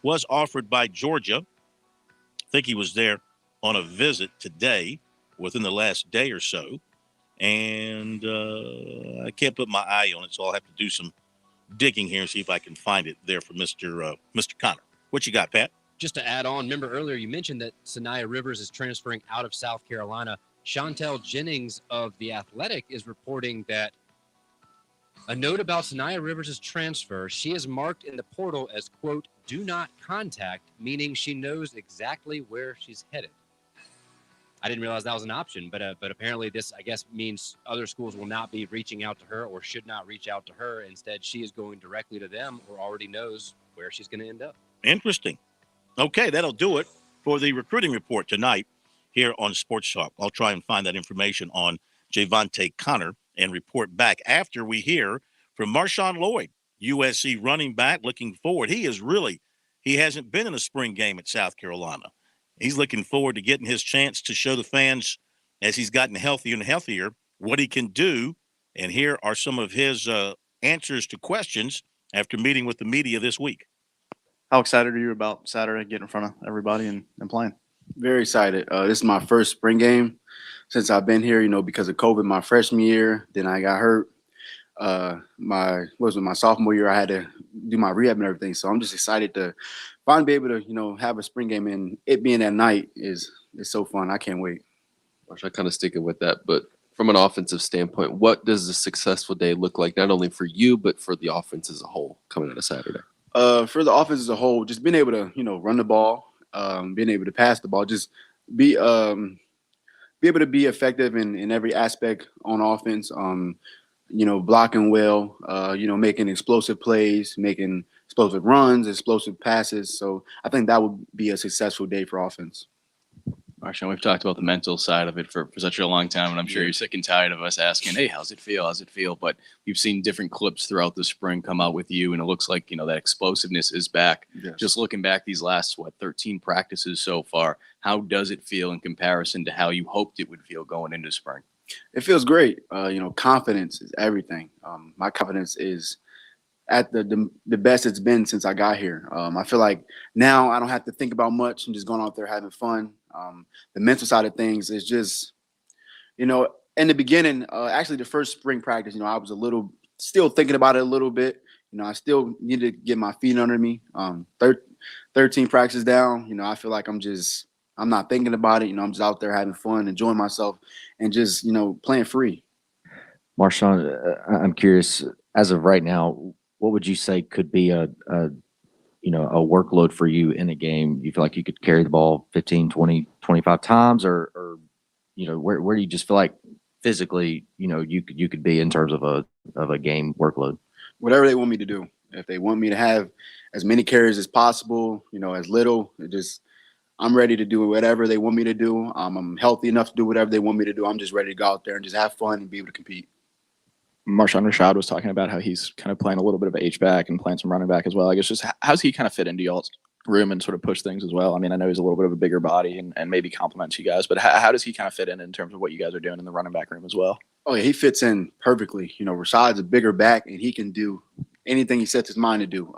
was offered by Georgia. I think he was there on a visit today within the last day or so. And I can't put my eye on it, so I'll have to do some digging here and see if I can find it there for Mr. Connor. What you got, Pat? Just to add on, remember earlier you mentioned that Sanaya Rivers is transferring out of South Carolina. Chantel Jennings of The Athletic is reporting that a note about Sanaya Rivers' transfer, she is marked in the portal as, quote, do not contact, meaning she knows exactly where she's headed. I didn't realize that was an option, but apparently this, I guess, means other schools will not be reaching out to her or should not reach out to her. Instead, she is going directly to them or already knows where she's going to end up. Interesting. Okay, that'll do it for the recruiting report tonight here on Sports Talk. I'll try and find that information on Javante Connor and report back after we hear from Marshawn Lloyd, USC running back, looking forward. He hasn't been in a spring game at South Carolina. He's looking forward to getting his chance to show the fans, as he's gotten healthier and healthier, what he can do. And here are some of his answers to questions after meeting with the media this week. How excited are you about Saturday, getting in front of everybody and playing? Very excited. This is my first spring game since I've been here, because of COVID my freshman year. Then I got hurt. My sophomore year, I had to do my rehab and everything. So I'm just excited to finally be able to, have a spring game, and it being at night is so fun. I can't wait. I'm kind of sticking with that, but from an offensive standpoint, what does a successful day look like, not only for you, but for the offense as a whole coming into Saturday? For the offense as a whole, just being able to, run the ball, being able to pass the ball, just be able to be effective in every aspect on offense. Blocking well, making explosive plays, making explosive runs, explosive passes. So I think that would be a successful day for offense. Marshawn, we've talked about the mental side of it for such a long time, and I'm sure you're sick and tired of us asking, hey, how's it feel? How's it feel? But we've seen different clips throughout the spring come out with you, and it looks like, that explosiveness is back. Yes. Just looking back these last, 13 practices so far, how does it feel in comparison to how you hoped it would feel going into spring? It feels great. Confidence is everything. My confidence is at the best it's been since I got here. I feel like now I don't have to think about much. I'm just going out there having fun. The mental side of things is just, in the beginning, actually the first spring practice, I was still thinking about it a little bit. I still needed to get my feet under me. 13 practices down, I feel like I'm just I'm not thinking about it. I'm just out there having fun, enjoying myself, and just playing free. Marshawn, I'm curious, as of right now, what would you say could be a workload for you in a game? You feel like you could carry the ball 15, 20, 25 times, or where do you just feel like physically, you could be in terms of a game workload? Whatever they want me to do. If they want me to have as many carries as possible, as little, I'm ready to do whatever they want me to do. I'm healthy enough to do whatever they want me to do. I'm just ready to go out there and just have fun and be able to compete. Marshawn Rashad was talking about how he's kind of playing a little bit of H-back and playing some running back as well. I guess just how's he kind of fit into y'all's room and sort of push things as well? I mean, I know he's a little bit of a bigger body and maybe complements you guys, but how does he kind of fit in terms of what you guys are doing in the running back room as well? Oh, yeah, he fits in perfectly. Rashad's a bigger back, and he can do anything he sets his mind to do.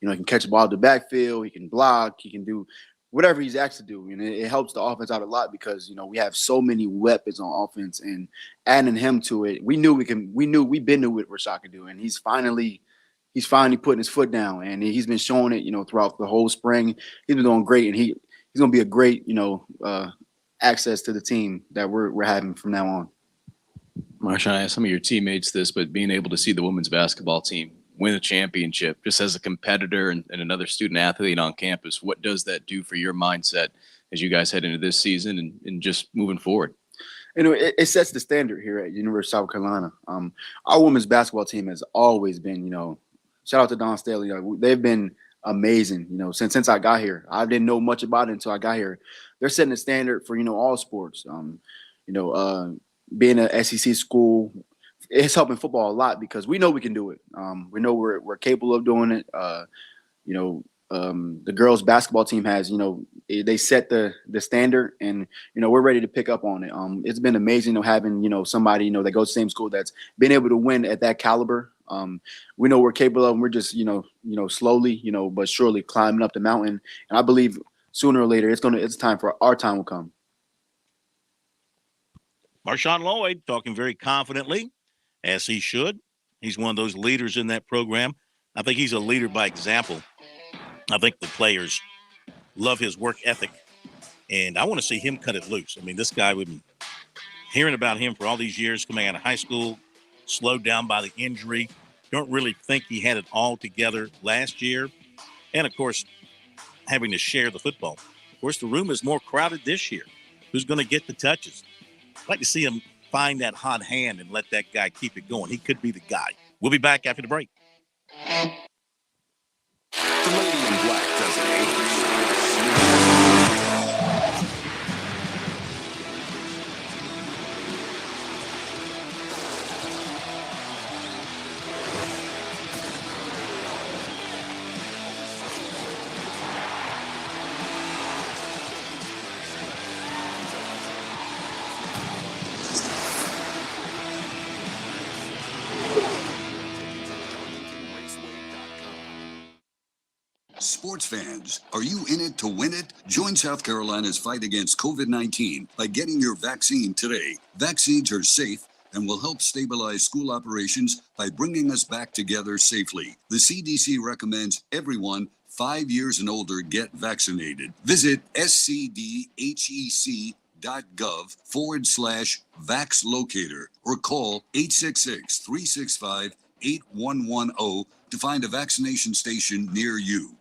He can catch the ball out the backfield. He can block. He can do whatever he's asked to do. And it helps the offense out a lot because, we have so many weapons on offense, and adding him to it, we've been knew what Rashad could do. And he's finally putting his foot down, and he's been showing it, throughout the whole spring. He's been doing great, and he's going to be a great, access to the team that we're having from now on. Marshawn, I asked some of your teammates this, but being able to see the women's basketball team win a championship just as a competitor and another student athlete on campus, what does that do for your mindset as you guys head into this season and just moving forward? It sets the standard here at University of South Carolina. Our women's basketball team has always been, shout out to Don Staley. They've been amazing, since I got here. I didn't know much about it until I got here. They're setting the standard for, all sports. Being an SEC school, it's helping football a lot because we know we can do it. We know we're capable of doing it. The girls basketball team has, they set the standard, and we're ready to pick up on it. It's been amazing, having somebody that goes to the same school that's been able to win at that caliber. We know we're capable of, and we're just slowly, but surely climbing up the mountain. And I believe sooner or later it's time for our time will come. Marshawn Lloyd talking very confidently, as he should. He's one of those leaders in that program. I think he's a leader by example. I think the players love his work ethic, and I want to see him cut it loose. I mean, this guy, we've been hearing about him for all these years coming out of high school, slowed down by the injury. Don't really think he had it all together last year. And, of course, having to share the football. Of course, the room is more crowded this year. Who's going to get the touches? I'd like to see him find that hot hand and let that guy keep it going. He could be the guy. We'll be back after the break. The lady in black doesn't age. Sports fans, are you in it to win it? Join South Carolina's fight against COVID-19 by getting your vaccine today. Vaccines are safe and will help stabilize school operations by bringing us back together safely. The CDC recommends everyone 5 years and older get vaccinated. Visit scdhec.gov/VaxLocator or call 866-365-8110 to find a vaccination station near you.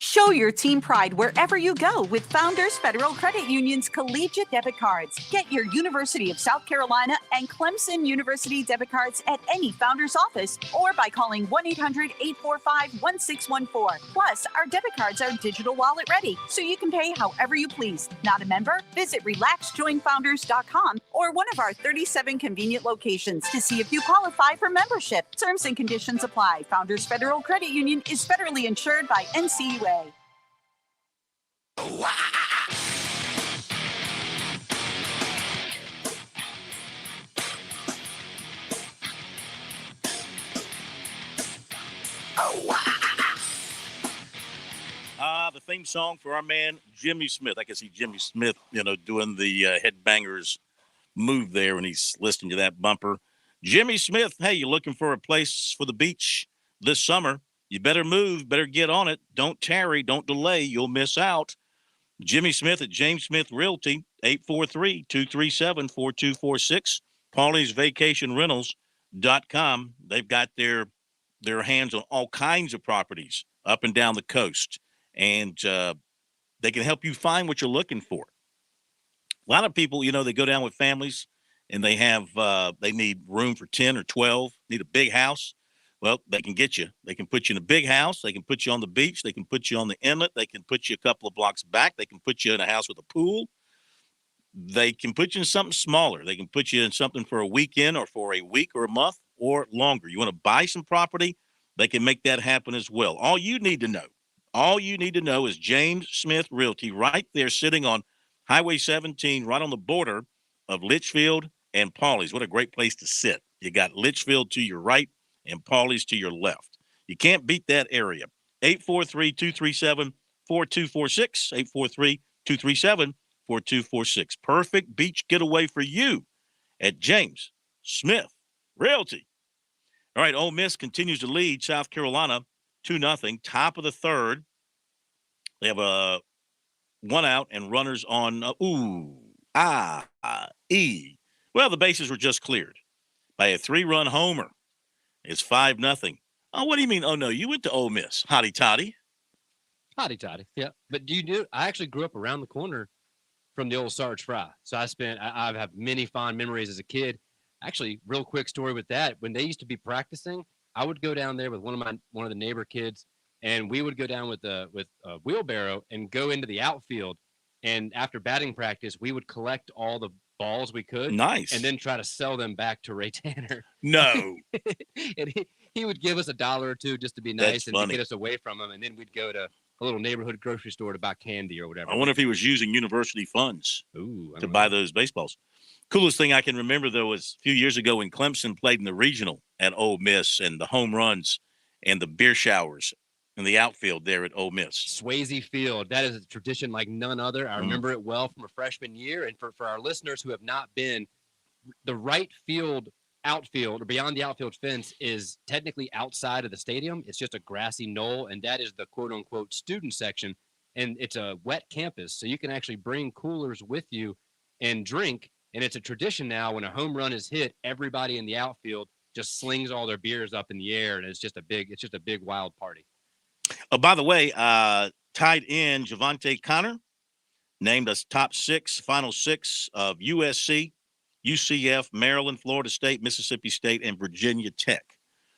Show your team pride wherever you go with Founders Federal Credit Union's collegiate debit cards. Get your University of South Carolina and Clemson University debit cards at any Founders office or by calling 1-800-845-1614. Plus, our debit cards are digital wallet ready, so you can pay however you please. Not a member? Visit relaxjoinfounders.com or one of our 37 convenient locations to see if you qualify for membership. Terms and conditions apply. Founders Federal Credit Union is federally insured by NCUA. The theme song for our man Jimmy Smith. I can see Jimmy Smith, doing the headbangers move there when he's listening to that bumper. Jimmy Smith, hey, you looking for a place for the beach this summer? You better move, better get on it. Don't tarry, don't delay. You'll miss out. Jimmy Smith at James Smith Realty, 843-237-4246. Paulie's Vacation Rentals.com. They've got their hands on all kinds of properties up and down the coast, and they can help you find what you're looking for. A lot of people, they go down with families and they have they need room for 10 or 12, need a big house. Well, they can get you. They can put you in a big house. They can put you on the beach. They can put you on the inlet. They can put you a couple of blocks back. They can put you in a house with a pool. They can put you in something smaller. They can put you in something for a weekend or for a week or a month or longer. You want to buy some property, they can make that happen as well. All you need to know is James Smith Realty right there sitting on Highway 17, right on the border of Litchfield and Paulie's. What a great place to sit. You got Litchfield to your right and Paulie's to your left. You can't beat that area. 843-237-4246, 843-237-4246. Perfect beach getaway for you at James Smith Realty. All right, Ole Miss continues to lead South Carolina 2-0, top of the third. They have a one out and runners on E. Well, the bases were just cleared by a 3-run homer. It's 5-0. Oh, what do you mean? Oh, no, you went to Ole Miss. Hotty toddy. Hotty toddy. Yeah. But I actually grew up around the corner from the old Sarge Fry. So I have many fond memories as a kid. Actually, real quick story with that. When they used to be practicing, I would go down there with one of the neighbor kids, and we would go down with a wheelbarrow and go into the outfield. And after batting practice, we would collect all the balls we could. Nice. And then try to sell them back to Ray Tanner. No. And he would give us $1 or $2 just to be nice to get us away from him. And then we'd go to a little neighborhood grocery store to buy candy or whatever. I wonder if he was using university funds to buy buy those baseballs. Coolest thing I can remember, though, was a few years ago when Clemson played in the regional at Ole Miss, and the home runs and the beer showers in the outfield there at Ole Miss. Swayze Field. That is a tradition like none other. I remember it well from a freshman year. And for our listeners who have not been, the right field outfield or beyond the outfield fence is technically outside of the stadium. It's just a grassy knoll, and that is the quote-unquote student section. And it's a wet campus, so you can actually bring coolers with you and drink. And it's a tradition now when a home run is hit, everybody in the outfield just slings all their beers up in the air, and it's just a big wild party. Oh, by the way, tight end Javante Connor named us top final six of USC, UCF, Maryland, Florida State, Mississippi State, and Virginia Tech.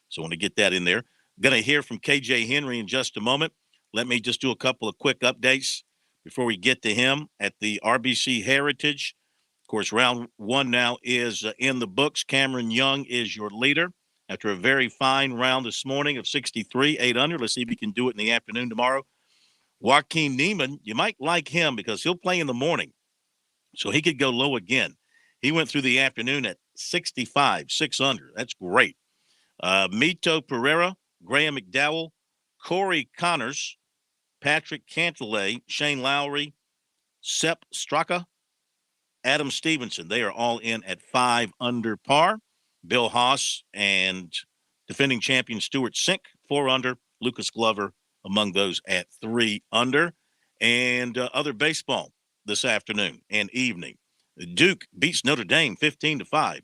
So I want to get that in there. Going to hear from KJ Henry in just a moment. Let me just do a couple of quick updates before we get to him at the RBC Heritage. Of course, round one now is in the books. Cameron Young is your leader after a very fine round this morning of 63, 8 under. Let's see if he can do it in the afternoon tomorrow. Joaquin Neiman, you might like him because he'll play in the morning, so he could go low again. He went through the afternoon at 65, 6 under. That's great. Mito Pereira, Graham McDowell, Corey Connors, Patrick Cantlay, Shane Lowry, Sepp Straka, Adam Stevenson. They are all in at 5 under par. Bill Haas and defending champion Stuart Sink, 4 under. Lucas Glover among those at 3 under. And other baseball this afternoon and evening. Duke beats Notre Dame 15-5.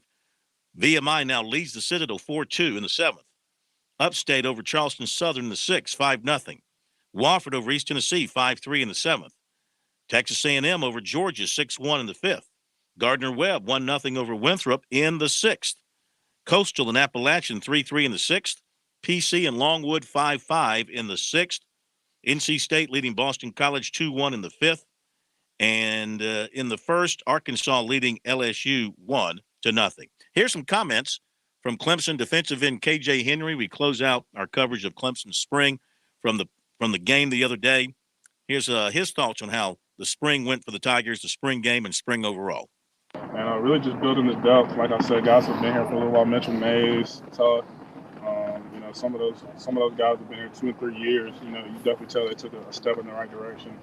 VMI now leads the Citadel 4-2 in the 7th. Upstate over Charleston Southern in the 6th, 5-0. Wofford over East Tennessee 5-3 in the 7th. Texas A&M over Georgia 6-1 in the 5th. Gardner-Webb 1-0 over Winthrop in the 6th. Coastal and Appalachian 3-3 in the 6th. PC and Longwood 5-5 in the 6th. NC State leading Boston College 2-1 in the 5th. And in the 1st, Arkansas leading LSU 1-0. Here's some comments from Clemson defensive end KJ Henry. We close out our coverage of Clemson spring from the game the other day. Here's his thoughts on how the spring went for the Tigers, the spring game, and spring overall. And really just building the depth. Like I said, guys have been here for a little while. Mitchell Mays, Tuck. Some of those guys have been here 2 and 3 years. You definitely tell they took a step in the right direction.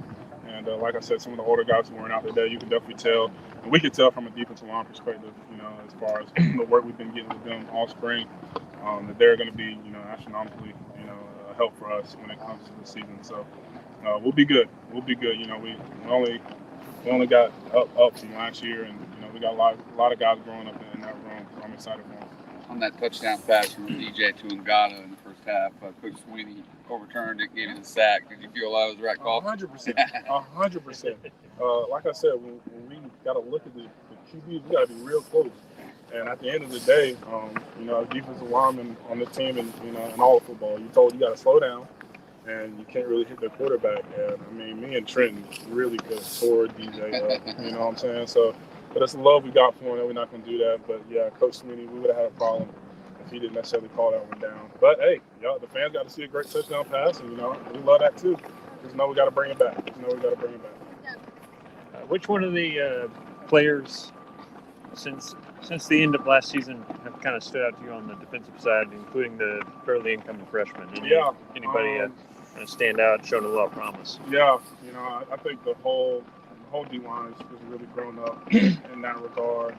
And like I said, some of the older guys who weren't out today, you can definitely tell. And we could tell from a defensive line perspective, as far as the work we've been getting with them all spring, that they're going to be, astronomically, a help for us when it comes to the season. So we'll be good. We'll be good. You know, we only got up from last year, and you know we got a lot of guys growing up in that room. So I'm excited for them. On that touchdown pass from DJ to Ngata in the first half, Coach Sweeney overturned it, gave you the sack. Did you feel that was the right call? 100%. 100%. Like I said, when we got to look at the QBs, we got to be real close. And at the end of the day, you know, defensive lineman on the team, and you know, in all of football, you're told you got to slow down, and you can't really hit the quarterback. And I mean, me and Trenton really could have tore DJ up. You know what I'm saying? So, but it's the love we got for him, and we're not going to do that. But yeah, Coach Sweeney, we would have had a problem if he didn't necessarily call that one down. But hey, y'all, the fans got to see a great touchdown pass, and you know, we love that too. Just know we got to bring it back. Which one of the players since the end of last season have kind of stood out to you on the defensive side, including the fairly incoming freshmen? Anybody kind of stand out, showing a lot of promise? Yeah, you know, I think the whole D-line has really grown up in that regard.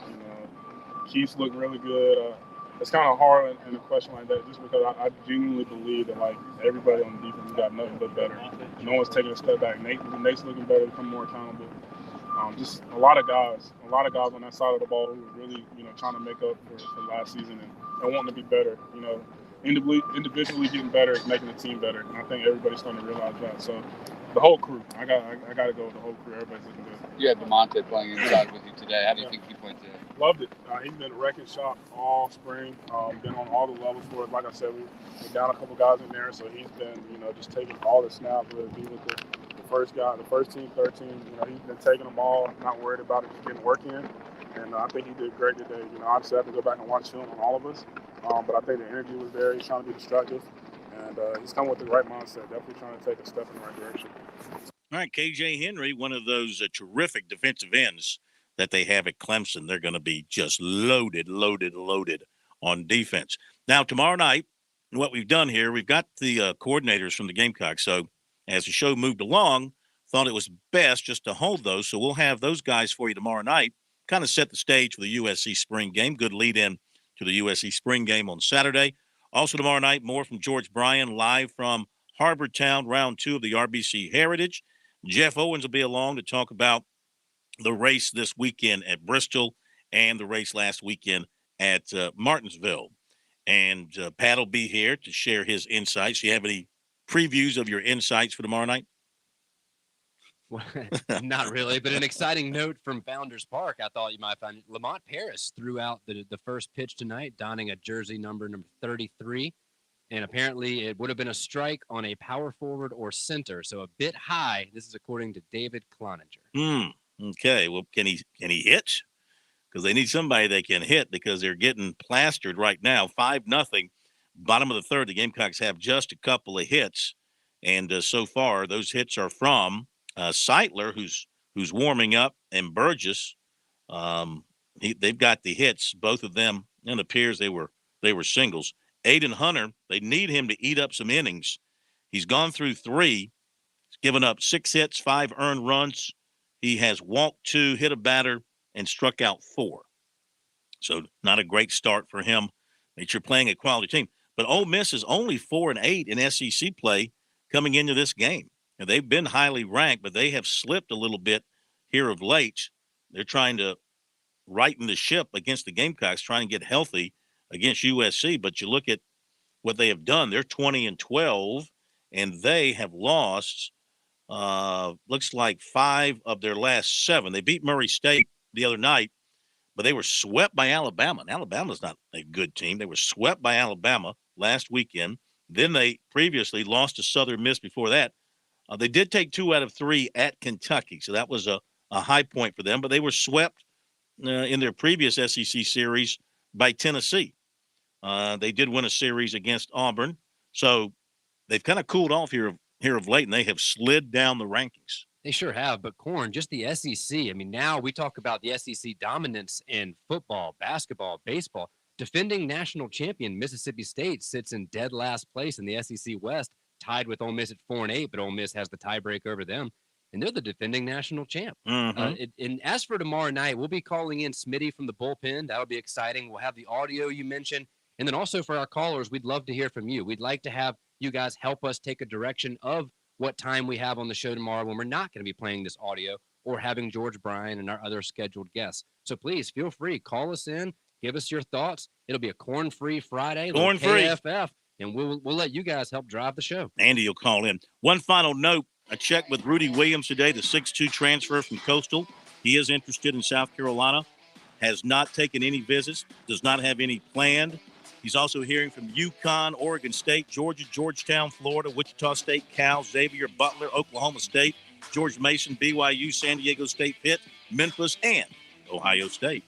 You know, Keith's looked really good. It's kind of hard in a question like that just because I genuinely believe that, like, everybody on the defense has got nothing but better. No one's taking a step back. Nate's looking better, become more accountable. Just a lot of guys on that side of the ball who were really, you know, trying to make up for last season and wanting to be better. You know, individually getting better is making the team better, and I think everybody's starting to realize that. So the whole crew, I got to go with the whole crew. Everybody's looking good. You had DeMonte playing inside with you today. How do you think he played today? Loved it. He's been a record shot all spring. Been on all the levels for us. Like I said, we're down a couple guys in there, so he's been, you know, just taking all the snaps, whether it be with the first guy, the first team, third team. You know, he's been taking them all, not worried about it, just getting work in. And I think he did great today. You know, obviously I have to go back and watch film on all of us, but I think the energy was there. He's trying to be destructive, and he's coming with the right mindset. Definitely trying to take a step in the right direction. All right, KJ Henry, one of those terrific defensive ends that they have at Clemson. They're going to be just loaded on defense. Now, tomorrow night, what we've done here, we've got the coordinators from the Gamecocks. So as the show moved along, thought it was best just to hold those. So we'll have those guys for you tomorrow night, kind of set the stage for the USC spring game. Good lead in to the USC spring game on Saturday. Also tomorrow night, more from George Bryan live from Harvard Town, round 2 of the RBC Heritage. Jeff Owens will be along to talk about the race this weekend at Bristol and the race last weekend at Martinsville. And Pat will be here to share his insights. Do you have any previews of your insights for tomorrow night? Well, not really, but an exciting note from Founders Park I thought you might find. Lamont Paris threw out the first pitch tonight, donning a jersey number 33. And apparently it would have been a strike on a power forward or center. So a bit high. This is according to David Cloninger. Okay. Well, can he hit? Because they need somebody that can hit because they're getting plastered right now. 5-0. Bottom of the third. The Gamecocks have just a couple of hits. And so far, those hits are from Seitler, who's warming up, and Burgess. They've got the hits. Both of them, and it appears they were singles. Aiden Hunter, they need him to eat up some innings. He's gone through 3. He's given up 6 hits, 5 earned runs. He has walked 2, hit a batter, and struck out 4. So not a great start for him. But you're playing a quality team. But Ole Miss is only 4-8 in SEC play coming into this game. And they've been highly ranked, but they have slipped a little bit here of late. They're trying to righten the ship against the Gamecocks, trying to get healthy against USC. But you look at what they have done. They're 20-12, and they have lost, looks like 5 of their last 7. They beat Murray State the other night, but they were swept by Alabama. And Alabama's not a good team. They were swept by Alabama last weekend. Then they previously lost to Southern Miss before that. They did take 2 out of 3 at Kentucky, so that was a high point for them. But they were swept in their previous SEC series by Tennessee. They did win a series against Auburn. So they've kind of cooled off here of late, and they have slid down the rankings. They sure have, but Corn, just the SEC. I mean, now we talk about the SEC dominance in football, basketball, baseball. Defending national champion Mississippi State sits in dead last place in the SEC West, tied with Ole Miss at 4-8, but Ole Miss has the tiebreak over them, and they're the defending national champ. And as for tomorrow night, we'll be calling in Smitty from the bullpen. That'll be exciting. We'll have the audio you mentioned, And then also for our callers, we'd love to hear from you. We'd like to have you guys help us take a direction of what time we have on the show tomorrow when we're not going to be playing this audio or having George Bryan and our other scheduled guests. So please feel free, call us in, give us your thoughts. It'll be a corn-free Friday, Corn-free. KFF, and we'll let you guys help drive the show. Andy will call in. One final note, I checked with Rudy Williams today, the 6'2 transfer from Coastal. He is interested in South Carolina, has not taken any visits, does not have any planned. He's also hearing from UConn, Oregon State, Georgia, Georgetown, Florida, Wichita State, Cal, Xavier, Butler, Oklahoma State, George Mason, BYU, San Diego State, Pitt, Memphis, and Ohio State.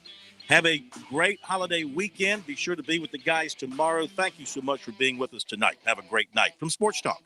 Have a great holiday weekend. Be sure to be with the guys tomorrow. Thank you so much for being with us tonight. Have a great night. From Sports Talk